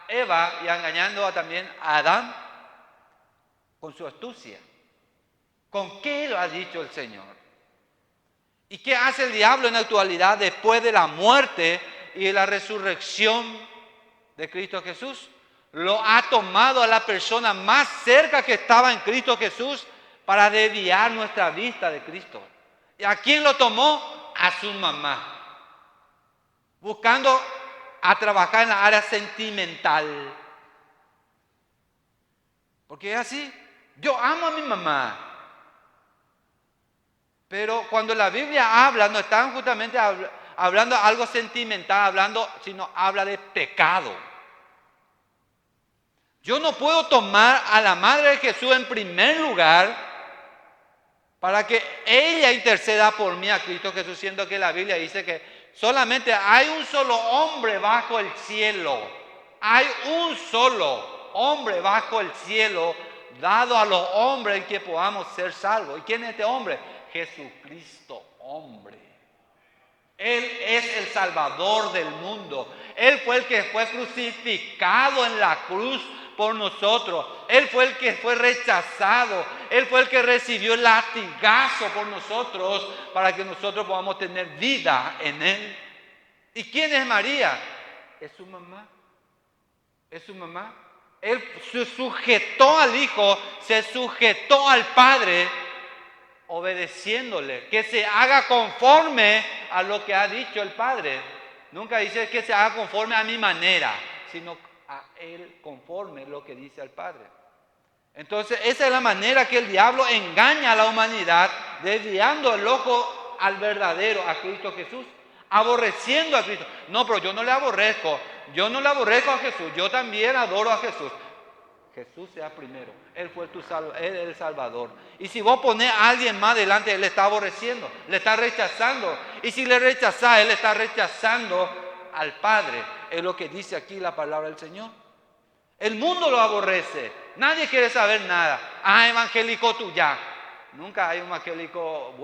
Eva y engañando también a Adán con su astucia. ¿Con qué lo ha dicho el Señor? ¿Y qué hace el diablo en la actualidad después de la muerte y de la resurrección de Cristo Jesús? Lo ha tomado a la persona más cerca que estaba en Cristo Jesús para desviar nuestra vista de Cristo. ¿Y a quién lo tomó? A su mamá. Buscando a trabajar en la área sentimental. Porque es así. Yo amo a mi mamá. Pero cuando la Biblia habla, no están justamente hablando algo sentimental, sino habla de pecado. Yo no puedo tomar a la Madre de Jesús en primer lugar para que ella interceda por mí a Cristo Jesús, siendo que la Biblia dice que solamente hay un solo hombre bajo el cielo. Hay un solo hombre bajo el cielo dado a los hombres en que podamos ser salvos. ¿Y quién es este hombre? Jesucristo, hombre. Él es el Salvador del mundo. Él fue el que fue crucificado en la cruz por nosotros. Él fue el que fue rechazado. Él fue el que recibió el latigazo por nosotros para que nosotros podamos tener vida en Él. ¿Y quién es María? Es su mamá. Es su mamá. Él se sujetó al Hijo, se sujetó al Padre, obedeciéndole, que se haga conforme a lo que ha dicho el Padre. Nunca dice que se haga conforme a mi manera, sino a Él conforme a lo que dice el Padre. Entonces esa es la manera que el diablo engaña a la humanidad, desviando el ojo al verdadero, a Cristo Jesús, aborreciendo a Cristo. No, pero yo no le aborrezco a Jesús, yo también adoro a Jesús. Jesús sea primero, Él fue Él es el Salvador. Y si vos ponés a alguien más delante, Él le está aborreciendo, le está rechazando. Y si le rechazás, Él está rechazando al Padre. Es lo que dice aquí la palabra del Señor. El mundo lo aborrece, nadie quiere saber nada. Ah, evangélico tú ya. Nunca hay un evangélico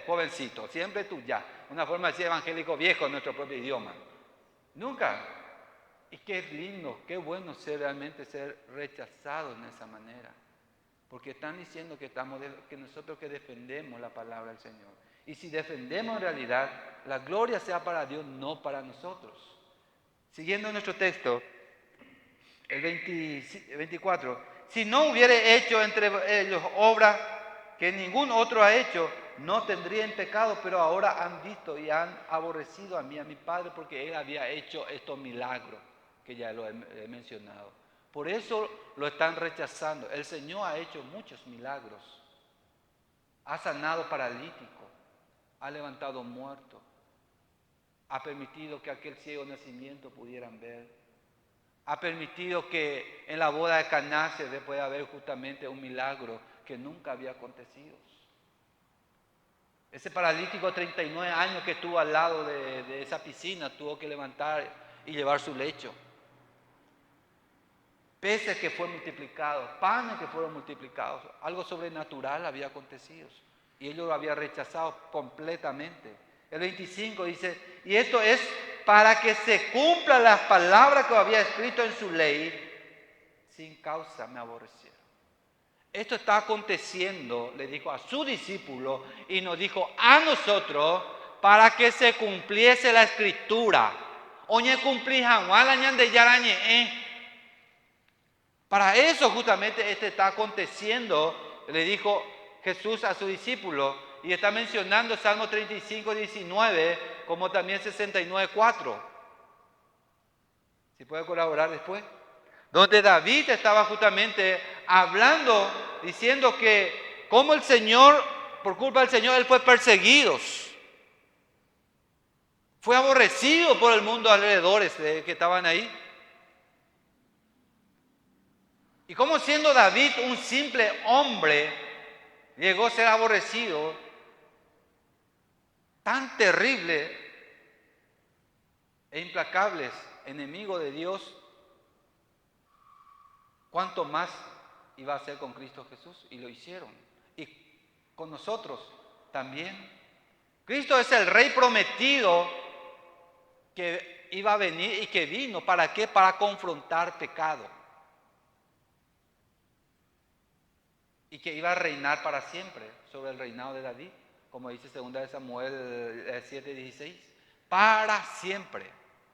jovencito, siempre tú ya. Una forma de decir evangélico viejo en nuestro propio idioma. Nunca. Y qué lindo, qué bueno realmente ser rechazado en esa manera. Porque están diciendo que nosotros que defendemos la palabra del Señor. Y si defendemos en realidad, la gloria sea para Dios, no para nosotros. Siguiendo nuestro texto, el 24. Si no hubiere hecho entre ellos obra que ningún otro ha hecho, no tendrían pecado, pero ahora han visto y han aborrecido a mí, a mi Padre, porque Él había hecho estos milagros que ya lo he mencionado. Por eso lo están rechazando. El Señor ha hecho muchos milagros. Ha sanado paralíticos, ha levantado muertos, ha permitido que aquel ciego nacimiento pudieran ver, ha permitido que en la boda de Caná se pueda ver justamente un milagro que nunca había acontecido. Ese paralítico de 39 años que estuvo al lado de esa piscina tuvo que levantar y llevar su lecho. Peces que fueron multiplicados, panes que fueron multiplicados, algo sobrenatural había acontecido y ellos lo habían rechazado completamente. El 25 dice, y esto es para que se cumplan las palabras que había escrito en su ley, sin causa me aborrecieron. Esto está aconteciendo, le dijo a su discípulo y nos dijo a nosotros para que se cumpliese la escritura. Oñe cumplí de yarañe. Para eso justamente está aconteciendo, le dijo Jesús a su discípulo, y está mencionando Salmo 35, 19, como también 69, 4. Si puede colaborar después. Donde David estaba justamente hablando, diciendo que como el Señor, por culpa del Señor, Él fue perseguido. Fue aborrecido por el mundo alrededor que estaban ahí. Y como siendo David un simple hombre, llegó a ser aborrecido, tan terrible e implacables, enemigo de Dios, cuánto más iba a ser con Cristo Jesús, y lo hicieron. Y con nosotros también. Cristo es el Rey prometido que iba a venir y que vino. ¿Para qué? Para confrontar pecado. Y que iba a reinar para siempre sobre el reinado de David, como dice 2 de Samuel 7:16. Para siempre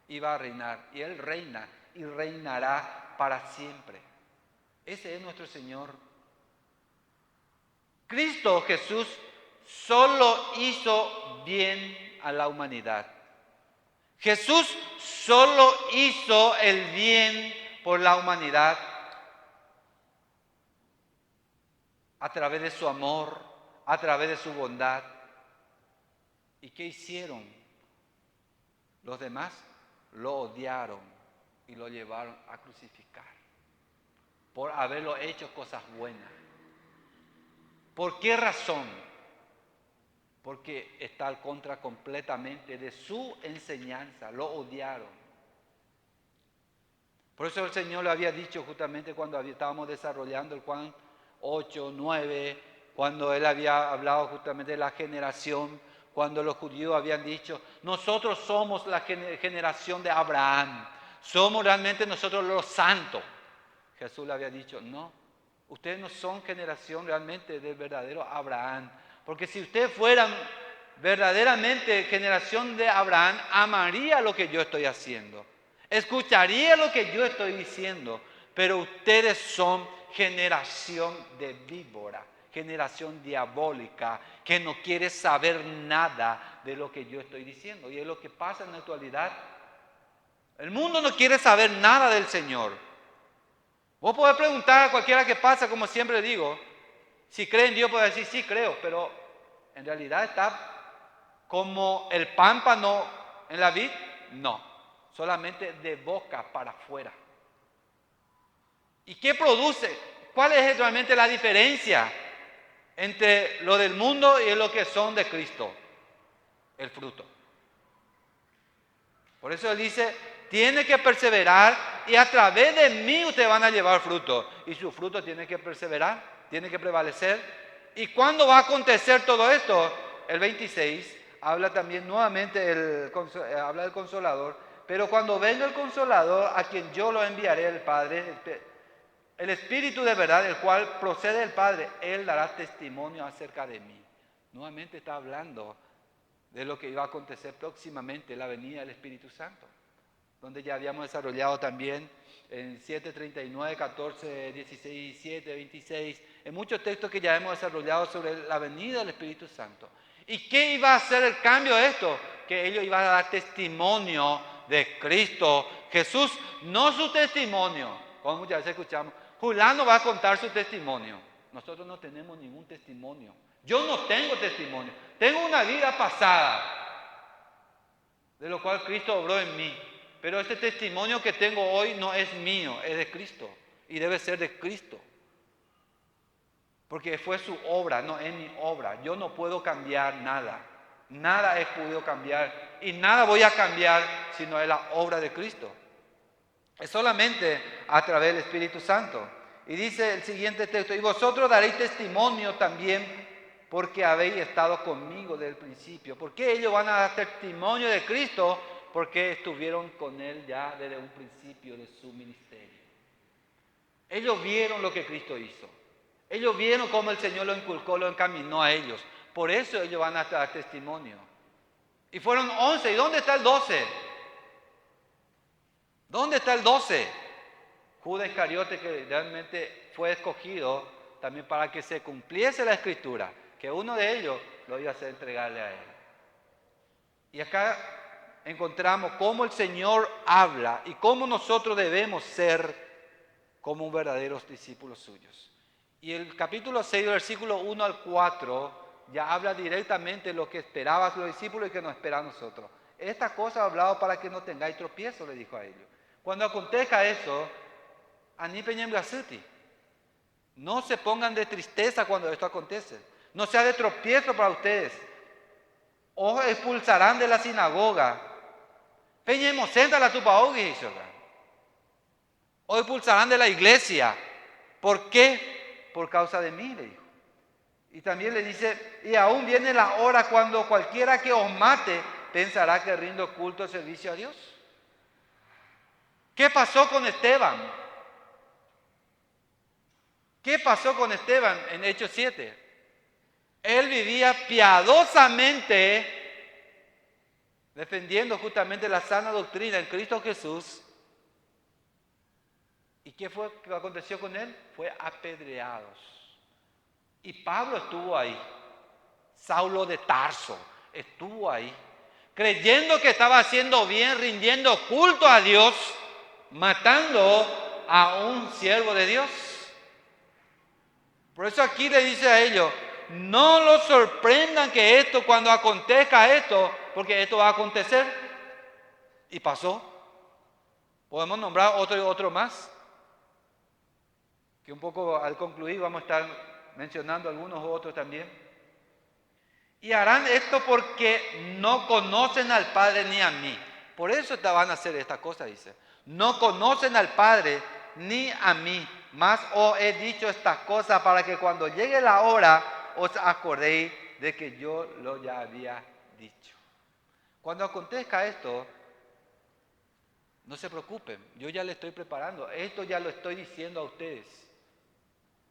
iba a reinar, y Él reina y reinará para siempre. Ese es nuestro Señor. Cristo Jesús solo hizo bien a la humanidad. Jesús solo hizo el bien por la humanidad. A través de su amor, a través de su bondad. ¿Y qué hicieron? Los demás lo odiaron y lo llevaron a crucificar. por haberlo hecho cosas buenas. ¿Por qué razón? Porque está al contra completamente de su enseñanza, lo odiaron. Por eso el Señor lo había dicho justamente cuando estábamos desarrollando el Juan 8, 9, cuando Él había hablado justamente de la generación, cuando los judíos habían dicho, nosotros somos la generación de Abraham, somos realmente nosotros los santos. Jesús le había dicho, no, ustedes no son generación realmente del verdadero Abraham, porque si ustedes fueran verdaderamente generación de Abraham, amaría lo que yo estoy haciendo, escucharía lo que yo estoy diciendo, pero ustedes son generación de víbora, generación diabólica, que no quiere saber nada de lo que yo estoy diciendo. Y es lo que pasa en la actualidad. El mundo no quiere saber nada del Señor. Vos podés preguntar a cualquiera que pasa, como siempre digo, si cree en Dios, puede decir, sí creo, pero en realidad está como el pámpano en la vid, no, solamente de boca para afuera. ¿Y qué produce? ¿Cuál es realmente la diferencia entre lo del mundo y lo que son de Cristo? El fruto. Por eso Él dice, tiene que perseverar y a través de mí ustedes van a llevar fruto. Y su fruto tiene que perseverar, tiene que prevalecer. ¿Y cuándo va a acontecer todo esto? El 26 habla también nuevamente, habla del Consolador. Pero cuando venga el Consolador, a quien yo lo enviaré el Padre, el Espíritu de verdad, el cual procede del Padre, Él dará testimonio acerca de mí. Nuevamente está hablando de lo que iba a acontecer próximamente, la venida del Espíritu Santo, donde ya habíamos desarrollado también en 7, 39, 14, 16, 17, 26, en muchos textos que ya hemos desarrollado sobre la venida del Espíritu Santo. ¿Y qué iba a hacer el cambio de esto? Que ellos iban a dar testimonio de Cristo Jesús, no su testimonio, como muchas veces escuchamos. Julano va a contar su testimonio. Nosotros no tenemos ningún testimonio. Yo no tengo testimonio. Tengo una vida pasada, de lo cual Cristo obró en mí. Pero este testimonio que tengo hoy no es mío, es de Cristo. Y debe ser de Cristo. Porque fue su obra, no es mi obra. Yo no puedo cambiar nada. Nada he podido cambiar. Y nada voy a cambiar si no es la obra de Cristo. Es solamente a través del Espíritu Santo. Y dice el siguiente texto, y vosotros daréis testimonio también porque habéis estado conmigo desde el principio. ¿Por qué ellos van a dar testimonio de Cristo? Porque estuvieron con Él ya desde un principio de su ministerio. Ellos vieron lo que Cristo hizo. Ellos vieron cómo el Señor lo inculcó, lo encaminó a ellos. Por eso ellos van a dar testimonio. Y fueron 11. ¿Y dónde está el 12? ¿Dónde está el 12? Judas Iscariote, que realmente fue escogido también para que se cumpliese la Escritura, que uno de ellos lo iba a hacer entregarle a él. Y acá encontramos cómo el Señor habla y cómo nosotros debemos ser como verdaderos discípulos suyos. Y el capítulo 6, versículo 1 al 4, ya habla directamente de lo que esperaban los discípulos y que nos espera a nosotros. Esta cosa he hablado para que no tengáis tropiezo, le dijo a ellos. Cuando acontezca eso, no se pongan de tristeza cuando esto acontece. No sea de tropiezo para ustedes. Os expulsarán de la sinagoga. O expulsarán de la iglesia. ¿Por qué? Por causa de mí, le dijo. Y también le dice, y aún viene la hora cuando cualquiera que os mate pensará que rindo culto al servicio a Dios. ¿Qué pasó con Esteban? ¿Qué pasó con Esteban en Hechos 7? Él vivía piadosamente defendiendo justamente la sana doctrina en Cristo Jesús. ¿Y qué fue que aconteció con él? Fue apedreado. Y Pablo estuvo ahí. Saulo de Tarso estuvo ahí, creyendo que estaba haciendo bien, rindiendo culto a Dios, matando a un siervo de Dios. Por eso aquí le dice a ellos, no los sorprendan que esto, cuando acontezca esto, porque esto va a acontecer. Y pasó. Podemos nombrar otro y otro más. que un poco al concluir vamos a estar mencionando algunos otros también. Y harán esto porque no conocen al Padre ni a mí. Por eso van a hacer esta cosa, dice. No conocen al Padre ni a mí. Mas os he dicho estas cosas para que cuando llegue la hora os acordéis de que yo lo ya había dicho. Cuando acontezca esto, no se preocupen, yo ya le estoy preparando. Esto ya lo estoy diciendo a ustedes,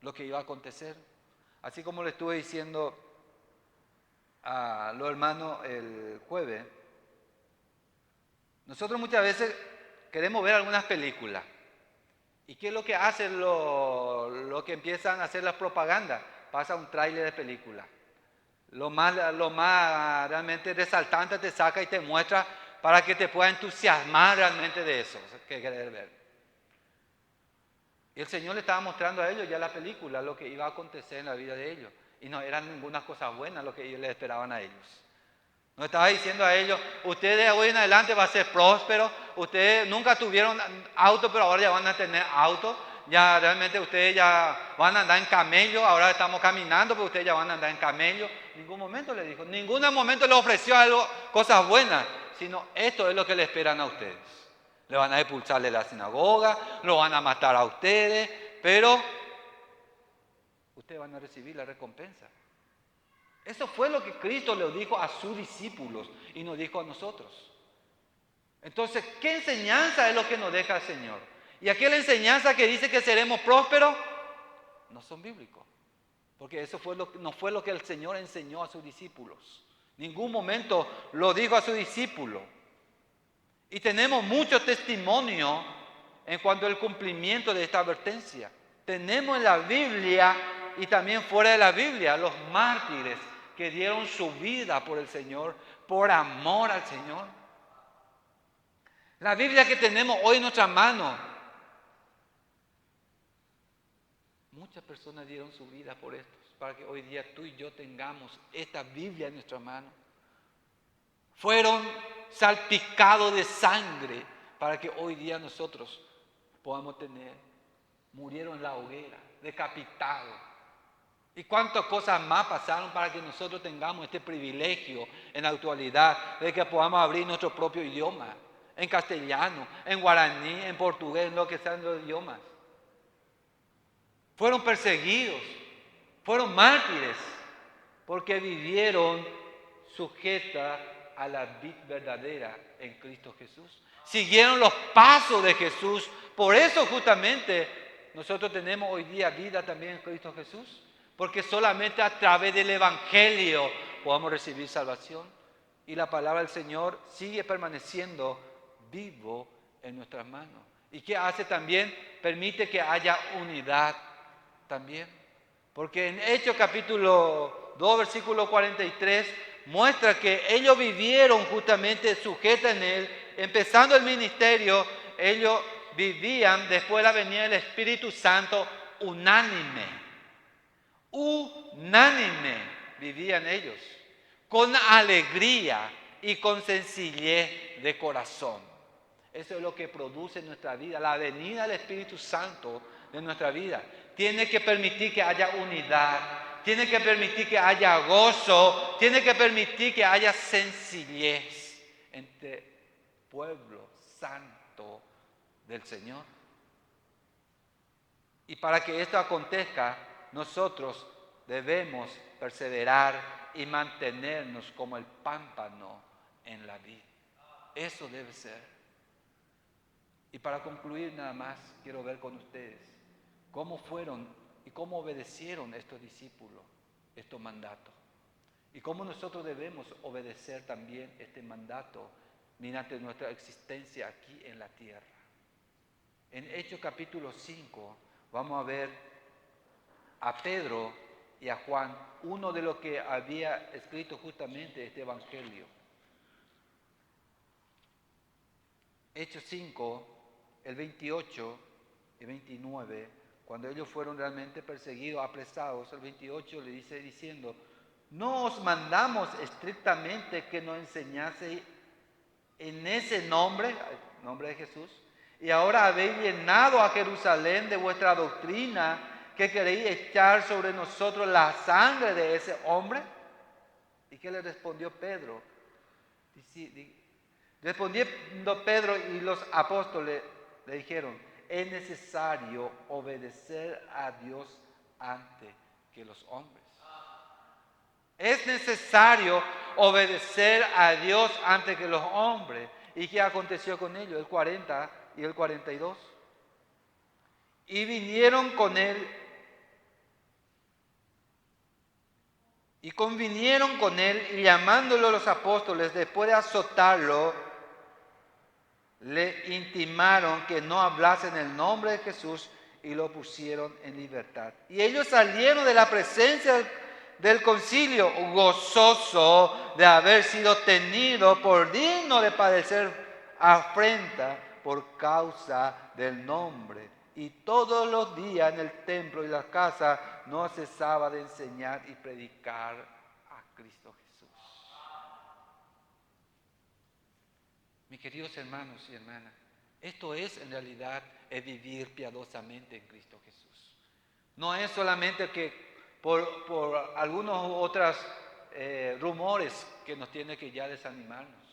lo que iba a acontecer. Así como le estuve diciendo a los hermanos el jueves, nosotros muchas veces queremos ver algunas películas. ¿Y qué es lo que hacen lo que empiezan a hacer las propagandas? Pasa un tráiler de película. Lo más realmente resaltante te saca y te muestra para que te pueda entusiasmar realmente de eso que querés ver. Y el Señor le estaba mostrando a ellos ya la película, lo que iba a acontecer en la vida de ellos. Y no eran ninguna cosa buena lo que ellos les esperaban a ellos. No estaba diciendo a ellos, ustedes de hoy en adelante van a ser prósperos, ustedes nunca tuvieron auto, pero ahora ya van a tener auto, ya realmente ustedes ya van a andar en camello, ahora estamos caminando, pero ustedes ya van a andar en camello. En ningún momento le dijo, en ningún momento le ofreció algo, cosas buenas, sino esto es lo que le esperan a ustedes. Le van a expulsar de la sinagoga, lo van a matar a ustedes, pero ustedes van a recibir la recompensa. Eso fue lo que Cristo le dijo a sus discípulos y nos dijo a nosotros. Entonces, ¿qué enseñanza es lo que nos deja el Señor? Y aquella enseñanza que dice que seremos prósperos, no son bíblicos. Porque eso no fue lo que el Señor enseñó a sus discípulos. Ningún momento lo dijo a sus discípulos. Y tenemos mucho testimonio en cuanto al cumplimiento de esta advertencia. Tenemos en la Biblia y también fuera de la Biblia los mártires que dieron su vida por el Señor, por amor al Señor. La Biblia que tenemos hoy en nuestra mano, muchas personas dieron su vida por esto, para que hoy día tú y yo tengamos esta Biblia en nuestra mano. Fueron salpicados de sangre para que hoy día nosotros podamos tener. Murieron en la hoguera, decapitados. ¿Y cuántas cosas más pasaron para que nosotros tengamos este privilegio en la actualidad de que podamos abrir nuestro propio idioma? En castellano, en guaraní, en portugués, en lo que sean los idiomas. Fueron perseguidos, fueron mártires, porque vivieron sujetas a la vid verdadera en Cristo Jesús. Siguieron los pasos de Jesús. Por eso justamente nosotros tenemos hoy día vida también en Cristo Jesús. Porque solamente a través del Evangelio podamos recibir salvación. Y la palabra del Señor sigue permaneciendo vivo en nuestras manos. ¿Y qué hace también? Permite que haya unidad también. Porque en Hechos capítulo 2, versículo 43, muestra que ellos vivieron justamente sujetos en Él. Empezando el ministerio, ellos vivían después de la venida del Espíritu Santo unánime. Unánime vivían ellos, con alegría y con sencillez de corazón. Eso es lo que produce en nuestra vida, la venida del Espíritu Santo de nuestra vida. Tiene que permitir que haya unidad, tiene que permitir que haya gozo, tiene que permitir que haya sencillez entre pueblo santo del Señor. Y para que esto acontezca, nosotros debemos perseverar y mantenernos como el pámpano en la vid. Eso debe ser. Y para concluir nada más, quiero ver con ustedes cómo fueron y cómo obedecieron estos discípulos estos mandatos. Y cómo nosotros debemos obedecer también este mandato mediante nuestra existencia aquí en la tierra. En Hechos capítulo 5 vamos a ver a Pedro y a Juan, uno de los que había escrito justamente este evangelio. Hechos 5, el 28 y 29, cuando ellos fueron realmente perseguidos, apresados, el 28 le dice diciendo, no os mandamos estrictamente que nos enseñaseis en ese nombre, el nombre de Jesús, Y ahora habéis llenado a Jerusalén de vuestra doctrina, que queréis echar sobre nosotros la sangre de ese hombre. ¿Y qué le respondió Pedro? Respondiendo Pedro y los apóstoles le dijeron: es necesario obedecer a Dios antes que los hombres. Es necesario obedecer a Dios antes que los hombres. ¿Y qué aconteció con ellos? El 40 y el 42. Y vinieron con él y convinieron con él, y llamándolo los apóstoles, después de azotarlo, le intimaron que no hablase en el nombre de Jesús, y lo pusieron en libertad. Y ellos salieron de la presencia del concilio gozoso de haber sido tenido por digno de padecer afrenta por causa del nombre. Y todos los días en el templo y las casas no cesaba de enseñar y predicar a Cristo Jesús. Mis queridos hermanos y hermanas, esto es en realidad vivir piadosamente en Cristo Jesús. No es solamente que por algunos otros rumores que nos tienen que ya desanimarnos,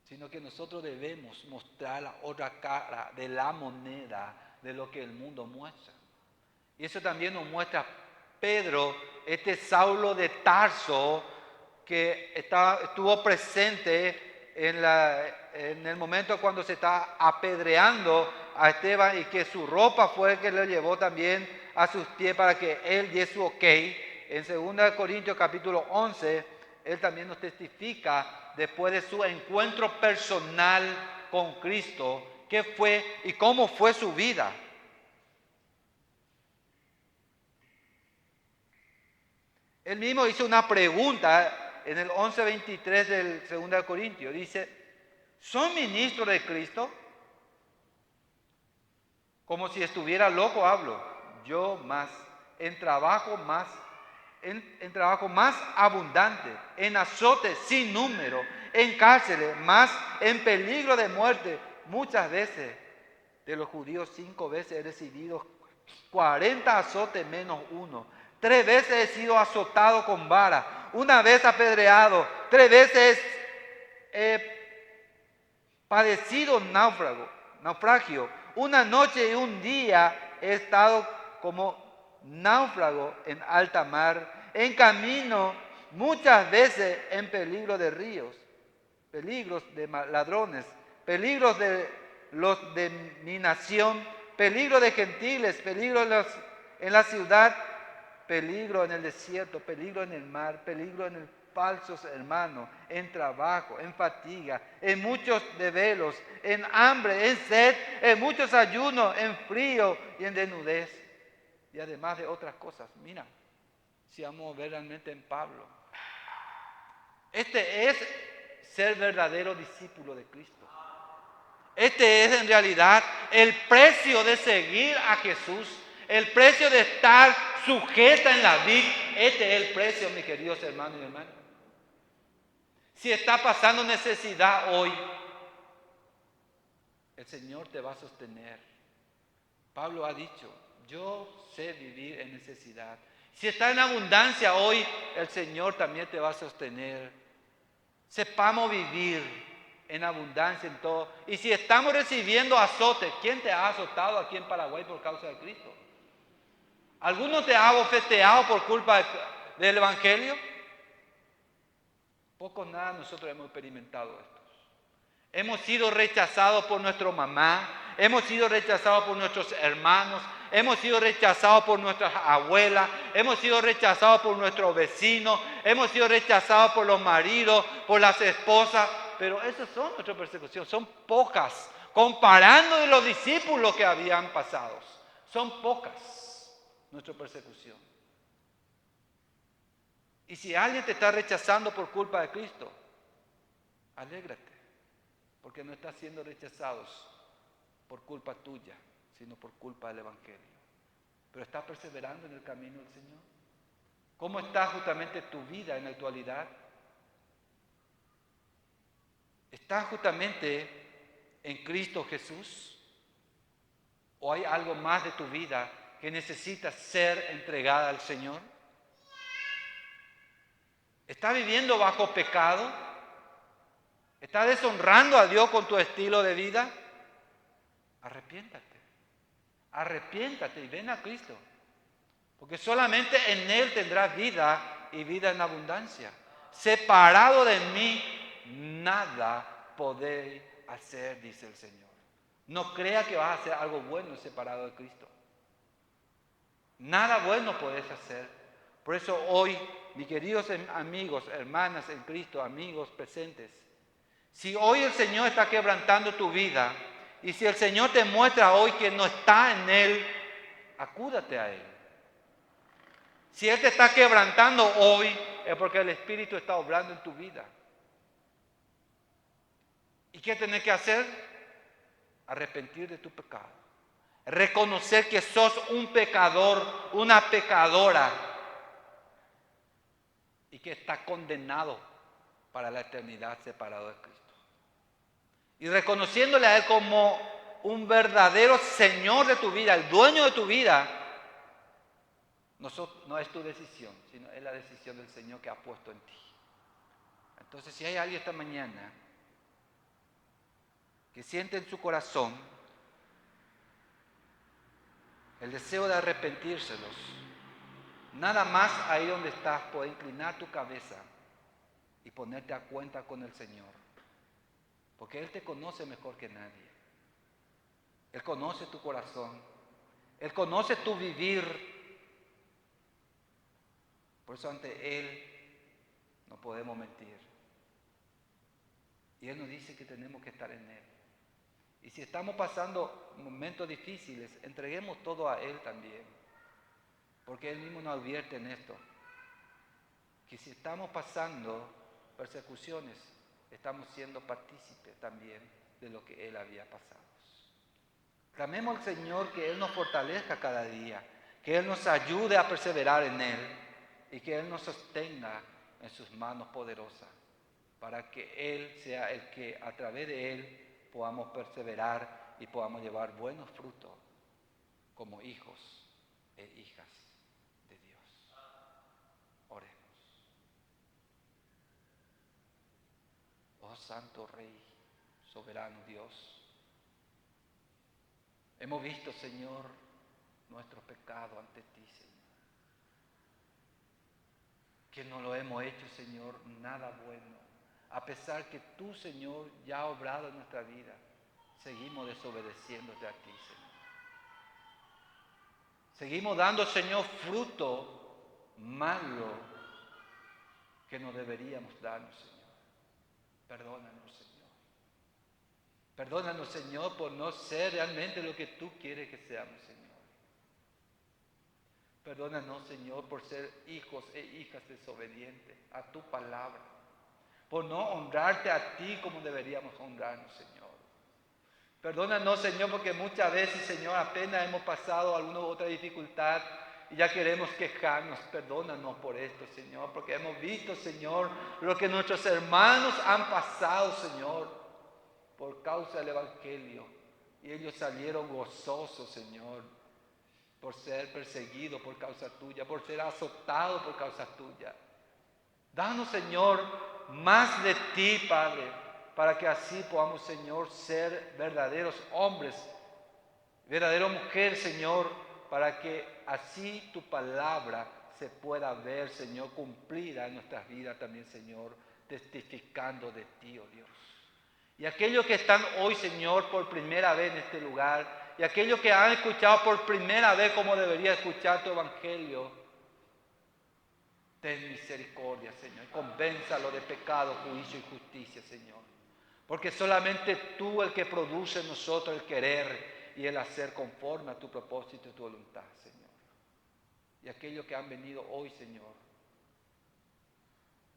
sino que nosotros debemos mostrar la otra cara de la moneda de lo que el mundo muestra. Y eso también nos muestra Pedro, este Saulo de Tarso, que estuvo presente en el momento cuando se está apedreando a Esteban, y que su ropa fue el que le llevó también a sus pies para que él diese su ok. En 2 Corintios capítulo 11, él también nos testifica después de su encuentro personal con Cristo, qué fue y cómo fue su vida. Él mismo hizo una pregunta en el 11:23 del 2 Corintios. Dice: ¿son ministros de Cristo? Como si estuviera loco hablo. Yo más, en trabajo más abundante, en azotes sin número, en cárceles, más en peligro de muerte. Muchas veces de los judíos 5 veces he recibido 40 azotes menos uno. 3 veces he sido azotado con vara, 1 vez apedreado, 3 veces he padecido naufragio. 1 noche y 1 día he estado como náufrago en alta mar, en camino muchas veces en peligro de ríos, peligros de ladrones, peligros de los de mi nación, peligro de gentiles, peligro en la ciudad, peligro en el desierto, peligro en el mar, peligro en el falsos hermanos, en trabajo, en fatiga, en muchos desvelos, en hambre, en sed, en muchos ayunos, en frío y en desnudez. Y además de otras cosas. Mira, si vamos a ver realmente en Pablo, este es ser verdadero discípulo de Cristo. Este es en realidad el precio de seguir a Jesús, el precio de estar sujeta en la vid. Este es el precio, mis queridos hermanos y hermanas. Si está pasando necesidad hoy, el Señor te va a sostener. Pablo ha dicho: yo sé vivir en necesidad. Si está en abundancia hoy, el Señor también te va a sostener. Sepamos vivir en abundancia en todo. Y si estamos recibiendo azotes, ¿quién te ha azotado aquí en Paraguay por causa de Cristo? ¿Alguno te ha bofeteado por culpa del Evangelio? Poco nada nosotros hemos experimentado esto. Hemos sido rechazados por nuestra mamá, hemos sido rechazados por nuestros hermanos, hemos sido rechazados por nuestras abuelas, hemos sido rechazados por nuestros vecinos, hemos sido rechazados por los maridos, por las esposas, pero esas son nuestras persecuciones, son pocas, comparando de los discípulos que habían pasado, son pocas nuestra persecución. Y si alguien te está rechazando por culpa de Cristo, alégrate. Porque no estás siendo rechazados por culpa tuya, sino por culpa del Evangelio. Pero estás perseverando en el camino del Señor. ¿Cómo está justamente tu vida en la actualidad? ¿Estás justamente en Cristo Jesús? ¿O hay algo más de tu vida que necesita ser entregada al Señor? ¿Estás viviendo bajo pecado? ¿Estás deshonrando a Dios con tu estilo de vida? Arrepiéntate. Arrepiéntate y ven a Cristo. Porque solamente en Él tendrás vida y vida en abundancia. Separado de mí, nada podéis hacer, dice el Señor. No crea que vas a hacer algo bueno separado de Cristo. Nada bueno podés hacer. Por eso hoy, mis queridos amigos, hermanas en Cristo, amigos presentes, si hoy el Señor está quebrantando tu vida y si el Señor te muestra hoy que no está en Él, acúdate a Él. Si Él te está quebrantando hoy, es porque el Espíritu está obrando en tu vida. ¿Y qué tenés que hacer? Arrepentir de tu pecado. Reconocer que sos un pecador, una pecadora, y que está condenado para la eternidad separado de Cristo. Y reconociéndole a Él como un verdadero Señor de tu vida, el dueño de tu vida, no es tu decisión, sino es la decisión del Señor que ha puesto en ti. Entonces, si hay alguien esta mañana que siente en su corazón el deseo de arrepentírselos, nada más ahí donde estás puedes inclinar tu cabeza y ponerte a cuenta con el Señor. Porque Él te conoce mejor que nadie. Él conoce tu corazón. Él conoce tu vivir. Por eso ante Él no podemos mentir. Y Él nos dice que tenemos que estar en Él. Y si estamos pasando momentos difíciles, entreguemos todo a Él también. Porque Él mismo nos advierte en esto. Que si estamos pasando persecuciones, estamos siendo partícipes también de lo que Él había pasado. Clamemos al Señor que Él nos fortalezca cada día, que Él nos ayude a perseverar en Él y que Él nos sostenga en sus manos poderosas, para que Él sea el que a través de Él podamos perseverar y podamos llevar buenos frutos como hijos e hijas de Dios. Oremos. Oh Santo Rey, soberano Dios, hemos visto, Señor, nuestro pecado ante ti, Señor. Que no lo hemos hecho, Señor, nada bueno. A pesar que tú, Señor, ya has obrado en nuestra vida, seguimos desobedeciéndote a ti, Señor. Seguimos dando, Señor, fruto malo que no deberíamos darnos, Señor. Perdónanos, Señor. Perdónanos, Señor, por no ser realmente lo que tú quieres que seamos, Señor. Perdónanos, Señor, por ser hijos e hijas desobedientes a tu palabra. Por no honrarte a ti como deberíamos honrarnos, Señor. Perdónanos, Señor, porque muchas veces, Señor, apenas hemos pasado alguna u otra dificultad y ya queremos quejarnos. Perdónanos por esto, Señor, porque hemos visto, Señor, lo que nuestros hermanos han pasado, Señor, por causa del Evangelio. Y ellos salieron gozosos, Señor, por ser perseguidos por causa tuya, por ser azotados por causa tuya. Danos, Señor, más de ti, Padre, para que así podamos, Señor, ser verdaderos hombres, verdadera mujer, Señor, para que así tu palabra se pueda ver, Señor, cumplida en nuestras vidas también, Señor, testificando de ti, oh Dios. Y aquellos que están hoy, Señor, por primera vez en este lugar, y aquellos que han escuchado por primera vez como debería escuchar tu evangelio, ten misericordia, Señor. Convénzalo de pecado, juicio y justicia, Señor. Porque solamente tú el que produce en nosotros el querer y el hacer conforme a tu propósito y tu voluntad, Señor. Y aquellos que han venido hoy, Señor,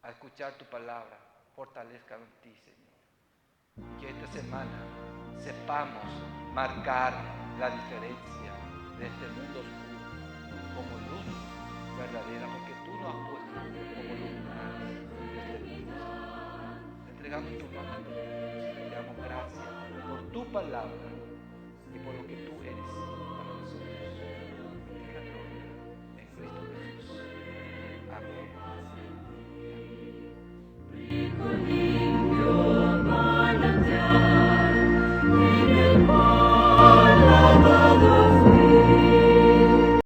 a escuchar tu palabra, fortalezcan en ti, Señor. Que esta semana sepamos marcar la diferencia de este mundo oscuro como luz verdadera, porque tú nos has puesto como luminares de este mundo. entregando en tus manos. Te damos gracias por tu palabra y por lo que tú eres para nosotros. Bendiga la gloria en Cristo Jesús. Amén.